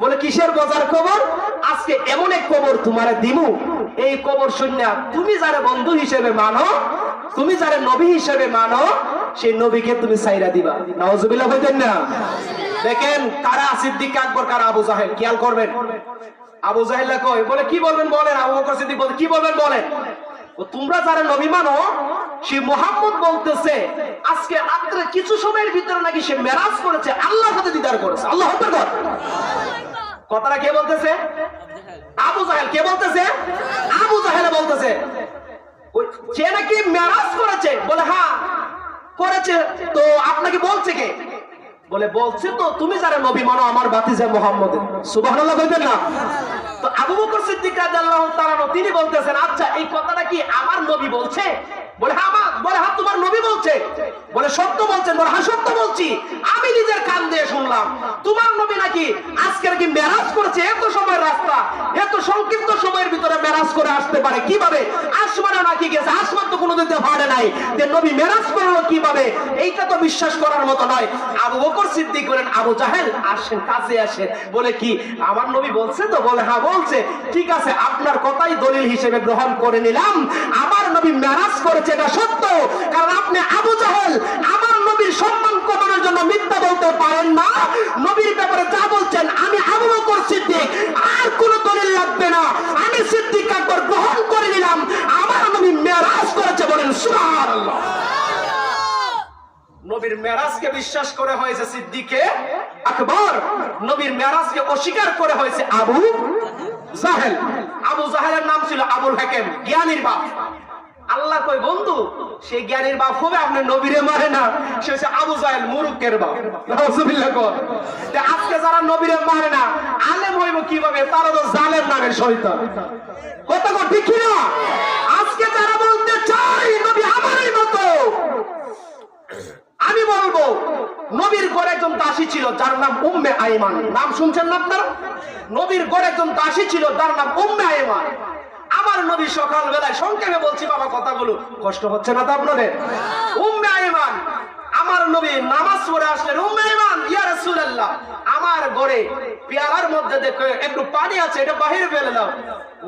বলে কিসের মজার খবর? আজকে এমন এক খবর তোমারে দিমু, এই খবর শুনে তুমি যারা বন্ধু হিসেবে মানো, তুমি যারা নবী হিসেবে মানো, সেই নবীকে তুমি সাইরা দিবা। নাউজুবিল্লাহ বলতেন না? দেখেন কারা সিদ্দিক আকবর, কারা আবু জাহেল, খেয়াল করবেন। আবু জাহেল কয়, বলে কি বলবেন বলেন। আবু বকর সিদ্দিক বলে কি বলবেন বলেন। ও তোমরা যারা নবী মানো, সে মুহাম্মদ বলতেছে আজকে রাত্রে কিছু সময়ের ভিতরে নাকি সে মেরাজ করেছে, আল্লাহর সাথে দিদার করেছে। আল্লাহু আকবার। কথাটা কে বলতেছে? আবু জাহেল। কে বলতেছে? আবু জাহেল বলতেছে সে নাকি মেরাজ করেছে। বলে হ্যাঁ করেছে, তো আপনাকে বলছে কে? বলে বলছে তো তুমি যারা নবী মানো আমার ভাতিজা মুহাম্মদ। সুবহানাল্লাহ বলবেন না? তো আবু বকর সিদ্দিক রাদিয়াল্লাহু তাআলা তিনি বলতেছেন আচ্ছা এই কথাটা কি আমার নবী বলছে? বলে হ্যাঁ। বলে হ্যাঁ তোমার নবী বলছে। বলে সত্য বলছেন? বলে হ্যাঁ সত্য বলছি, আমি নিজের কান দিয়ে শুনলাম তোমার নবী নাকি আজকে নাকি মেরাজ করেছে। এত সময়ের রাস্তা, এত সংক্ষিপ্ত সময়ের ভিতরে মেরাজ করে আসতে পারে কিভাবে? আসমানে নাকি গেছে, আসমান তো কোনোদিন পারে নাই, যে নবী মেরাজ করলো কিভাবে? এইটা তো বিশ্বাস করার মতো নয়। আবু বকর সিদ্দিক বলেন আবু জাহেল আসেন, কাছে আসেন। বলে কি আমার নবী বলছে তো? বলে হ্যাঁ বলছে। ঠিক আছে, আপনার কথাই দলিল হিসেবে গ্রহণ করে নিলাম, আমার নবী মেরাজ করেছে, এটা সত্য। কারণ আপনি আবু জাহেল আমার নবীর সম্মান কমানোর জন্য মিথ্যা বলতে পারেন না। নবীর ব্যাপারে যা বলছেন আমি আবু বকর সিদ্দিক, আর কোন দলিল লাগবে না, আমি সিদ্দিক আকবর গ্রহণ করে নিলাম, আমার নবী মেরাজ করেছে। বলেন সুবহানাল্লাহ। নবীর মেরাজকে বিশ্বাস করে হয়েছে সিদ্দিকে আকবর, নবীর মেরাজকে অস্বীকার করে হয়েছে আবু জাহেল। আবু জাহেলের নাম ছিল আবুল হাকিম, জ্ঞানীর বাপ। আল্লাহ কই বন্ধু সেই জ্ঞানীর বাপ হবে, আপনি নবীরে মানে না, সে হচ্ছে আবু জাহেল মুরুক্কের বাপ। নাউজুবিল্লাহ কর। আজকে যারা নবীরে মানে না আলেম হইব কিভাবে? তারা তো জালেম নামের শয়তান। কথা কো ঠিক না? আজকে যারা বলতে চাই নবী আমারই মতো, আমি বলবো নবীর ঘরে একজন দাসী ছিল যার নাম উম্মে আইমান। নাম শুনছেন না আপনারা? নবীর ঘরে একজন দাসী ছিল যার নাম উম্মে আইমান। আমার নবী সকাল বেলায়, সংক্ষেপে বলছি বাবা কথাগুলো, কষ্ট হচ্ছে না তো আপনাদের? উম্মে আইমান আমার নবী নামাজ পড়ে আসলেন। উম্মে আইমান ইয়া রাসূলুল্লাহ আমার ঘরে পেয়ালার মধ্যে দেখো একটু পানি আছে, এটা বাহিরে ফেলে দাও।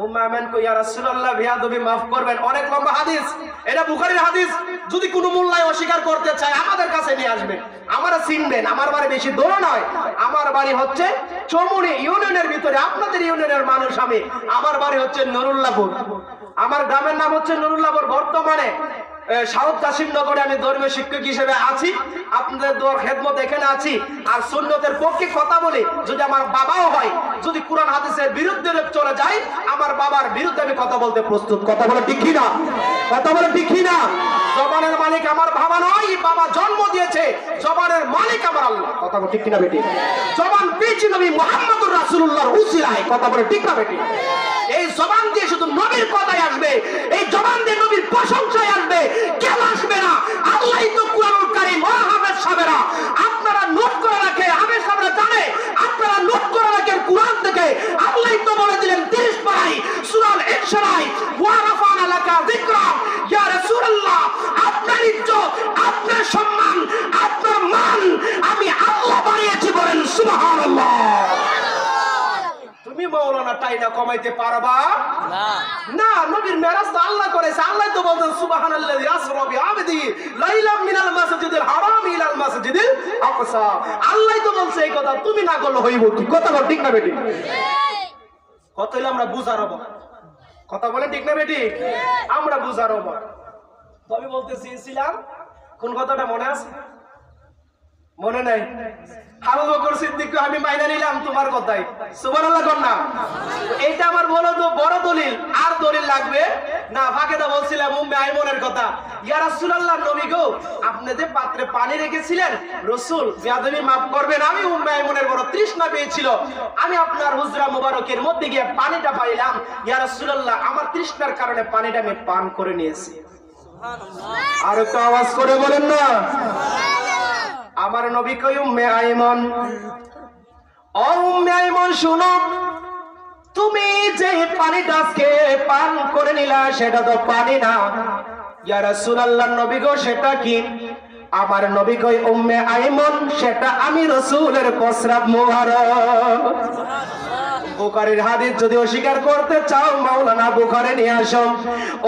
উম্মে আইমান কই ইয়া রাসূলুল্লাহ বিয়াদবি মাফ করবেন, অনেক লম্বা হাদিস, এটা বুখারীর হাদিস, যদি কোনো মোল্লাই অস্বীকার করতে চায় আমাদের কাছে নিয়ে আসবে, আমারা চিনবেন। আমার বাড়ি বেশি দূরে নয়, আমার বাড়ি হচ্ছে চমুনি ইউনিয়নের ভিতরে, আপনাদের ইউনিয়নের মানুষ আমি। আমার বাড়ি হচ্ছে নুরুল্লাহপুর, আমার গ্রামের নাম হচ্ছে নুরুল্লাহপুর। বর্তমানে সাউথ কাশিমনগরে আমি ধর্মীয় শিক্ষক হিসেবে আছি, আপনাদের দোয়ার খেদমত এখানে আছি। আর সুন্নতের পক্ষে কথা বলি, যদি আমার বাবাও হয়, যদি কোরআন হাদিসের বিরুদ্ধে চলে যায়, আমার বাবার বিরুদ্ধে আমি কথা বলতে প্রস্তুত। কথা বলে ঠিক না? কথা বলে ঠিক না? জবানের মালিক আমার বাবা নয়, বাবা জন্ম দিয়েছে, জবানের মালিক আমার আল্লাহ। কথা বলে ঠিক না বেটি? জবান পেয়েছি নবী মুহাম্মদুর রাসূলুল্লাহর উসিলায়। কথা বলে ঠিক না বেটি? এই জবান দিয়ে শুধু নবীর কথাই আসবে, এই জবান দিয়ে নবীর প্রশংসায় আসবে, কেউ আসবে না। আল্লাহই তো কুরআনুল কারীম ও হাফেজ সাহেবরা আপনারা নোট করে রাখে, হাফেজ সাহেবরা জানে, আপনারা নোট করে রাখেন কুরআন থেকে। আল্লাহই তো বলে দিলেন 30 পারায় সূরা ইনশিরাহ, ওয়া রাফা'না লাকা যিকরা। ইয়া রাসূলুল্লাহ আপনার ইজ্জত, আপনার সম্মান, আপনার মান আমি আল্লাহ বাড়িয়েছি। বলেন সুবহানাল্লাহ। তুমি মাওলানা টাইনা কমাইতে পারবা না। নবীর মেরাজ তো আল্লাহ করেছে, আল্লাহ তো বলতেন সুবহানাল্লাযী আসরা বিআবদিহি লাইলাম মিনাল মাসজিদিল হারাম ইলাল মাসজিদিল আকসা। আল্লাহ তো বলছে এই কথা, তুমি না করলে হইব কি? কথা বল ঠিক না বেটি? কত হইলে আমরা বুঝার হবো, কথা বলেন ঠিক না বেটি? আমরা বুঝার অভাব। তো আমি বলতে চেয়েছিলাম, কোন কথাটা মনে আছে? মনে নাই? আবু বকর সিদ্দিককে আমি মাইনা নিলাম তোমার কথাই, সুবহানাল্লাহ কোন না? এইটা আমার বড় দলিল। আর দলিল লাগবে না? ফাঁকেদা বলছিলাম উম্মে আইমনের কথা। ইয়া রাসূলুল্লাহ, নবী গো, আপনি যে পাত্রে পানি রেখেছিলেন, রাসূল বেয়াদবি মাফ করবেন, আমি উম্মে আইমনের বড় তৃষ্ণা পেয়েছিল, আমি আপনার হুজরা মুবারকের মধ্যে গিয়ে পানিটা পাইলাম। ইয়া রাসূলুল্লাহ, আমার তৃষ্ণার কারণে পানিটা আমি পান করে নিয়েছি। আর একটু আওয়াজ করে বলেন না। আমার নবী কই, উম্মে আইমন, ও উম্মে আইমন শুনো, তুমি যে পানিটা আজকে পান করে নিলা সেটা তো পানি না। ইয়া রাসূলুল্লাহ, নবী গো সেটা কি? আমার নবী কই, উম্মে আইমন, সেটা আমি রাসূলের প্রস্রাব মুবারক। বুখারীর হাদিস যদি অস্বীকার করতে চাও, মাওলানা বুখারী নিয়ে আসো।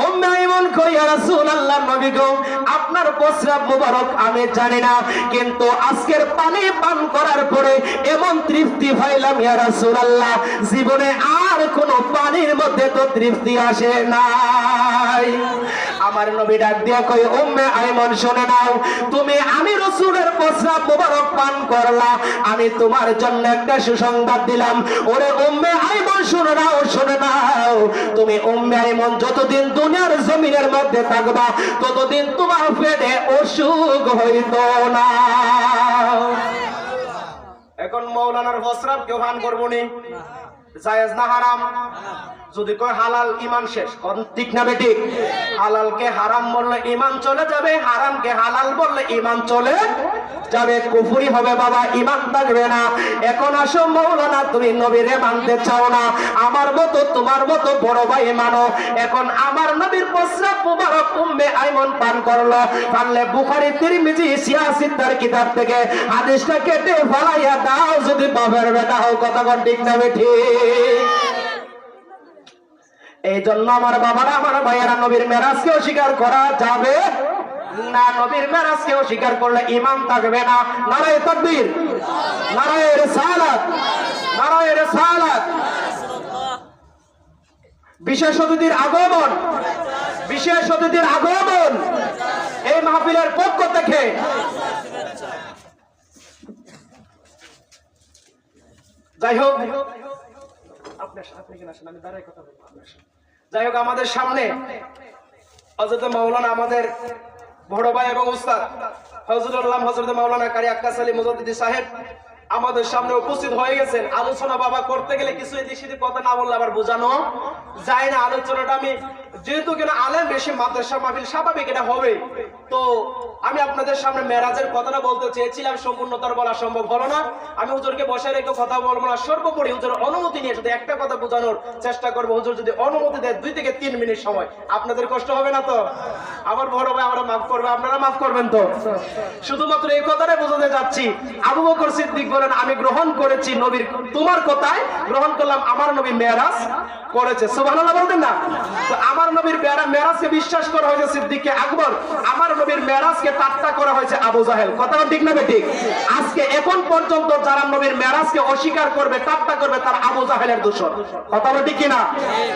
উম্মে আইমন কই, ইয়া রাসূলুল্লাহ, নবী গো, আপনার প্রস্রাব মুবারক আমি জানি না, কিন্তু আজকের পানি পান করার পরে এমন তৃপ্তি পাইলাম ইয়া রাসূলুল্লাহ, জীবনে আর কোনো পানির মধ্যে তো তৃপ্তি আসে নাই। আমার নবী ডাক দিয়া কই, উম্মে আইমন শুনে নাও, তুমি আমি রাসূলের প্রস্রাব মুবারক পান করলা, আমি তোমার জন্য একটা সুসংবাদ দিলাম। ওরে উম্মে আইমন শুনে নাও, শুনে নাও, তুমি উম্মে আইমন যতদিন দুনিয়ার জমিনের মধ্যে থাকবা ততদিন তোমার পেটে অসুখ হইতো না। এখন মাওলানার প্রস্রাব কেউ পান করবো নি? জায়েজ না হারাম? যদি কয় হালাল, ঈমান শেষ। কোন ঠিক না বেটি? হালালকে হারাম বললে ঈমান চলে যাবে, হারামকে হালাল বললে ঈমান চলে যাবে, কুফরি হবে বাবা, ঈমান থাকবে না। এখন আসো মাওলানা, তুমি নবীরে মানতে চাও না, আমার মতো তোমার মতো বড় ভাই মানো। এখন আমার নবীর প্রস্রাব মুবারক উম্মে আইমন পান করলো, পারলে বুখারী, তিরমিজি, সিয়াসিত্তার কিতাব থেকে হাদিসটা কেটে ফলাইয়া দাও যদি বাবার বেটা হও। কথা কোন ঠিক না বেটি? এই জন্য আমার বাবারা, আমার ভাইয়েরা, নবীর মেরাজকে অস্বীকার করা যাবে না। নবীর মেরাজকে অস্বীকার করলে ঈমান থাকবে না। নারায়ে তাকবীর, নারায়ে রিসালাত, নারায়ে রিসালাত। বিশেষ অতিথির আগমন, বিশেষ অতিথির আগমন এই মাহফিলের পক্ষ থেকে। যাই হোক, যাই হোক, আমাদের সামনে হযরত মাওলানা, আমাদের বড় ভাই এবং উস্তাদ হযরত মাওলানা কারি আক্কাস আলী মুজাদ্দিদি সাহেব আমাদের সামনে উপস্থিত হয়ে গেছেন। আলোচনা বাবা করতে গেলে কিছু এদিক সেদিক কথা না বললে আবার বোঝানো যায় না। আলোচনাটা আমি যেহেতু কিনা আলেম বেশি, মাদ্রাসা মাহফিল, স্বাভাবিক এটা হবে। তো আমি আপনাদের সামনে মেরাজের কথাটা বলতে চেয়েছিলাম, সম্পূর্ণতার বলা সম্ভব হলো না। আমি হুজুরকে বসায় রেখে কথা বলবো না, সর্বোপরি হুজুরের অনুমতি নিয়ে শুধু একটা কথা বোঝানোর চেষ্টা করবো। হুজুর যদি অনুমতি দেয় 2 থেকে 3 মিনিট সময়, আপনাদের কষ্ট হবে না তো? আমার বড় ভাই আমরা মাফ করবে, আপনারা মাফ করবেন তো? শুধুমাত্র এই কথাটাই বোঝাতে যাচ্ছি। আবু বকর সিদ্দিক বলেন, আমি গ্রহণ করেছি নবীর, তোমার কথায় গ্রহণ করলাম, আমার নবী মেরাজ করেছে। সুবহানাল্লাহ বলতেন না? তো আমার নবীর মেরাজকে বিশ্বাস করা হয়েছে সিদ্দিকে আকবর, আমার নবীর মেরাজকে ঠাট্টা করা হয়েছে আবু জাহেল। কথাটা ঠিক না বেঠিক? আজকে এখন পর্যন্ত যারা নবীর মেরাজকে অস্বীকার করবে, ঠাট্টা করবে, তার আবু জাহেলের দোষর। কথাটা ঠিক কিনা?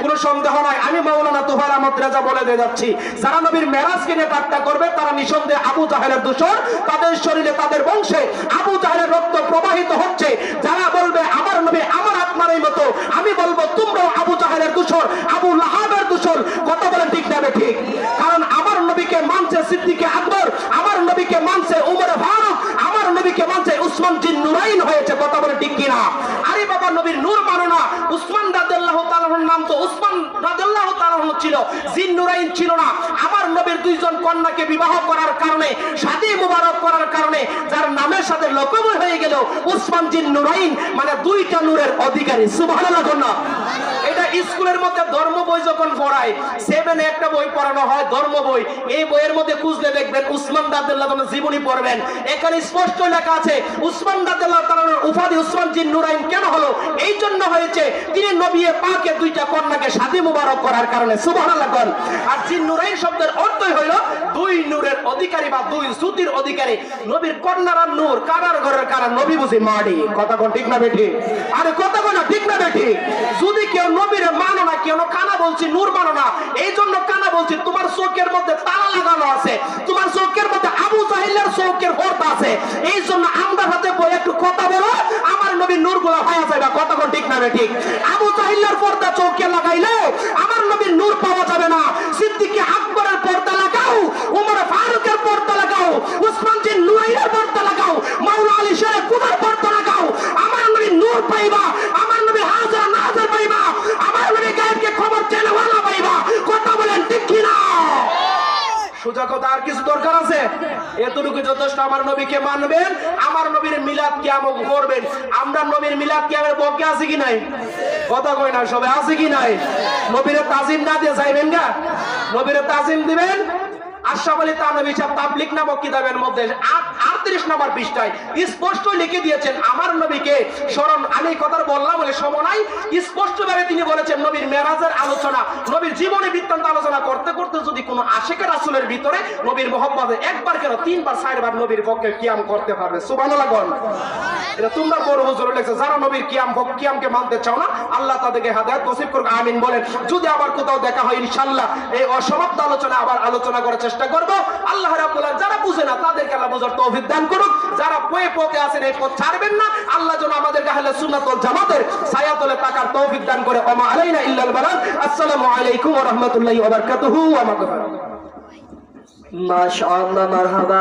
কোনো সন্দেহ নাই। আমি মাওলানা তুফাইল আহমদ রেজা বলে দিয়ে যাচ্ছি, যারা নবীর মেরাজকে নিয়ে ঠাট্টা করবে তারা নিঃসন্দেহে আবু জাহেলের দোষর। তাদের শরীরে, তাদের বংশে আবু জাহেলের রক্ত প্রবাহিত হচ্ছে। যারা বলবে আমার নবী আমার আপনারই মতো, আমি বলবো তোমরাও আবু জাহেলের দোষর, আবু লাহাবের দোষর। কথা বলেন ঠিক না বেঠিক? কারণ আমার নবীকে মানছে সিদ্দিকে আকবর, আমার নবীকে মানছে উমর ফারুক, আমার নবীকে মানছে উসমান জিন নুরাইন হয়েছে। কথা বলেন ঠিক কিনা? আরে বাবা, নবীর নূর মানো না। উসমান রাদিয়াল্লাহু তাআলার নাম তো উসমান রাদিয়াল্লাহু তাআলা ছিল, জিন নুরাইন ছিল না। আমার নবীর 2 জন কন্যাকে বিবাহ করার কারণে, শাদী মুবারক করার কারণে, যার নামের সাথে লোকময় হয়ে গেল উসমান জিন নুরাইন, মানে 2টা নূরের অধিকারী। সুবহানাল্লাহ না? এটা স্কুলের মধ্যে ধর্ম বই যখন পড়ায়, 7 এ একটা বই পড়ানো হয় ধর্ম বই, এই বইয়ের মধ্যে খুঁজলে দেখবেন উসমান রাদিয়াল্লাহু তাআলার জীবনী পড়বেন, এখানে স্পষ্ট লেখা আছে উসমান রাদিয়াল্লাহু তাআলার উপাধি উসমান জিন নুরাইন কেন হলো? এই জন্য হয়েছে তিনি নবী পাকে 2টা কন্যাকে শাদী মুবারক করার কারণে। সুবহানাল্লাহ। আর জিন নুরাইন শব্দের অর্থই হইল 2 নূরের অধিকারী বা 2 জ্যোতির অধিকারী। নবীর কন্যারা নূর, কারার ঘরের কারা, নবী বুঝি মাড়ি। কথা কোন ঠিক না বেঠি? আরে কথা কোন ঠিক না বেঠি? যদি কেউ নবীরে মানো না, কেন কানা বলছি নূর মানো না? এই জন্য কানা বলছি, তোমার চোখের মধ্যে তালা লাগানো আছে, তোমার চোখের মধ্যে আবু জাহিলের চোখের পর্দা আছে। এই জন্য আমরা হাতে বই একটু কথা বলো, আমার নবীর নূর গুলা হয়ে যাবে। কথা কোন ঠিক না ঠিক? আবু জাহিলের পর্দা চোখে লাগাইলে আমার নবীর নূর পাওয়া যাবে না। সিদ্দিকে আকবরের পর্দা লাগাও, উমর ফারুকের পর্দা লাগাও, উসমান বিন নুরাইনের পর্দা লাগাও, মাওলা আলী শেরে কুদার পর্দা লাগাও, আমার নবীর নূর পাইবা, আমার নবী হাজার নাজার পাইবা, আমার নবী গায়েবকে খবর জেনেওয়ালা পাইবা। কথা বলেন ঠিক কি না? সোজা কথা, আর কিছু দরকার আছে? এতটুকু যথেষ্ট। আমার নবীকে মানবেন, আমার নবীর মিলাদ কিয়ামত করবেন। আমরা নবীর মিলাদ কিয়ামের পক্ষে আছে কি নাই? কথা কই না সবাই, আছে কি নাই? নবীর তাজিম না দিয়ে যাইবেন না? নবীর তাজিম দিবেন। আশরাফ আলী থানভী সাহেব তাবলিগ নামক কিতাবের মধ্যে 38 নম্বর পৃষ্ঠায় স্পষ্ট লিখে দিয়েছেন আমার নবীকে স্মরণ। আমি এই কথা বললাম বলে সময় নাই, স্পষ্টভাবে তিনি বলেছেন নবীর মেরাজের আলোচনা, নবীর জীবনী বৃত্তান্ত আলোচনা করতে করতে যদি কোনো আশিকে রাসূলের ভিতরে নবীর মহব্বতে একবার কেন 3 বার 4 বার নবীর পক্ষে কিয়াম করতে পারবে। সুবহানাল্লাহ বল। এটা তোমরা বড় হুজুর লেখছে, যারা নবীর কিয়ামকে মানতে চাও না, আল্লাহ তাদেরকে হেদায়েত নসিব করুক, আমিন বলেন। যদি আবার কোথাও দেখা হয় ইনশাআল্লাহ এই অসমাপ্ত আলোচনা আবার আলোচনা করার চেষ্টা করব। আল্লাহ রাব্বুল আলামিন যারা বুঝে না তাদেরকে আল্লাহ বুঝার তৌফিক দান করুক, যারা পথে আছেন এই পথ ছাড়বেন না, আল্লাহ যেন আমাদেরকে আহলে সুন্নাত ওয়াল জামাতের ছায়াতলে থাকার তৌফিক দান করে। ওয়া মা আলাইনা ইল্লাল বালাগ। আসসালামু আলাইকুম ওয়া রাহমাতুল্লাহি ওয়া বারাকাতুহু ওয়া মাগফিরাতুহু। মাশাআল্লাহ, মারহাবা।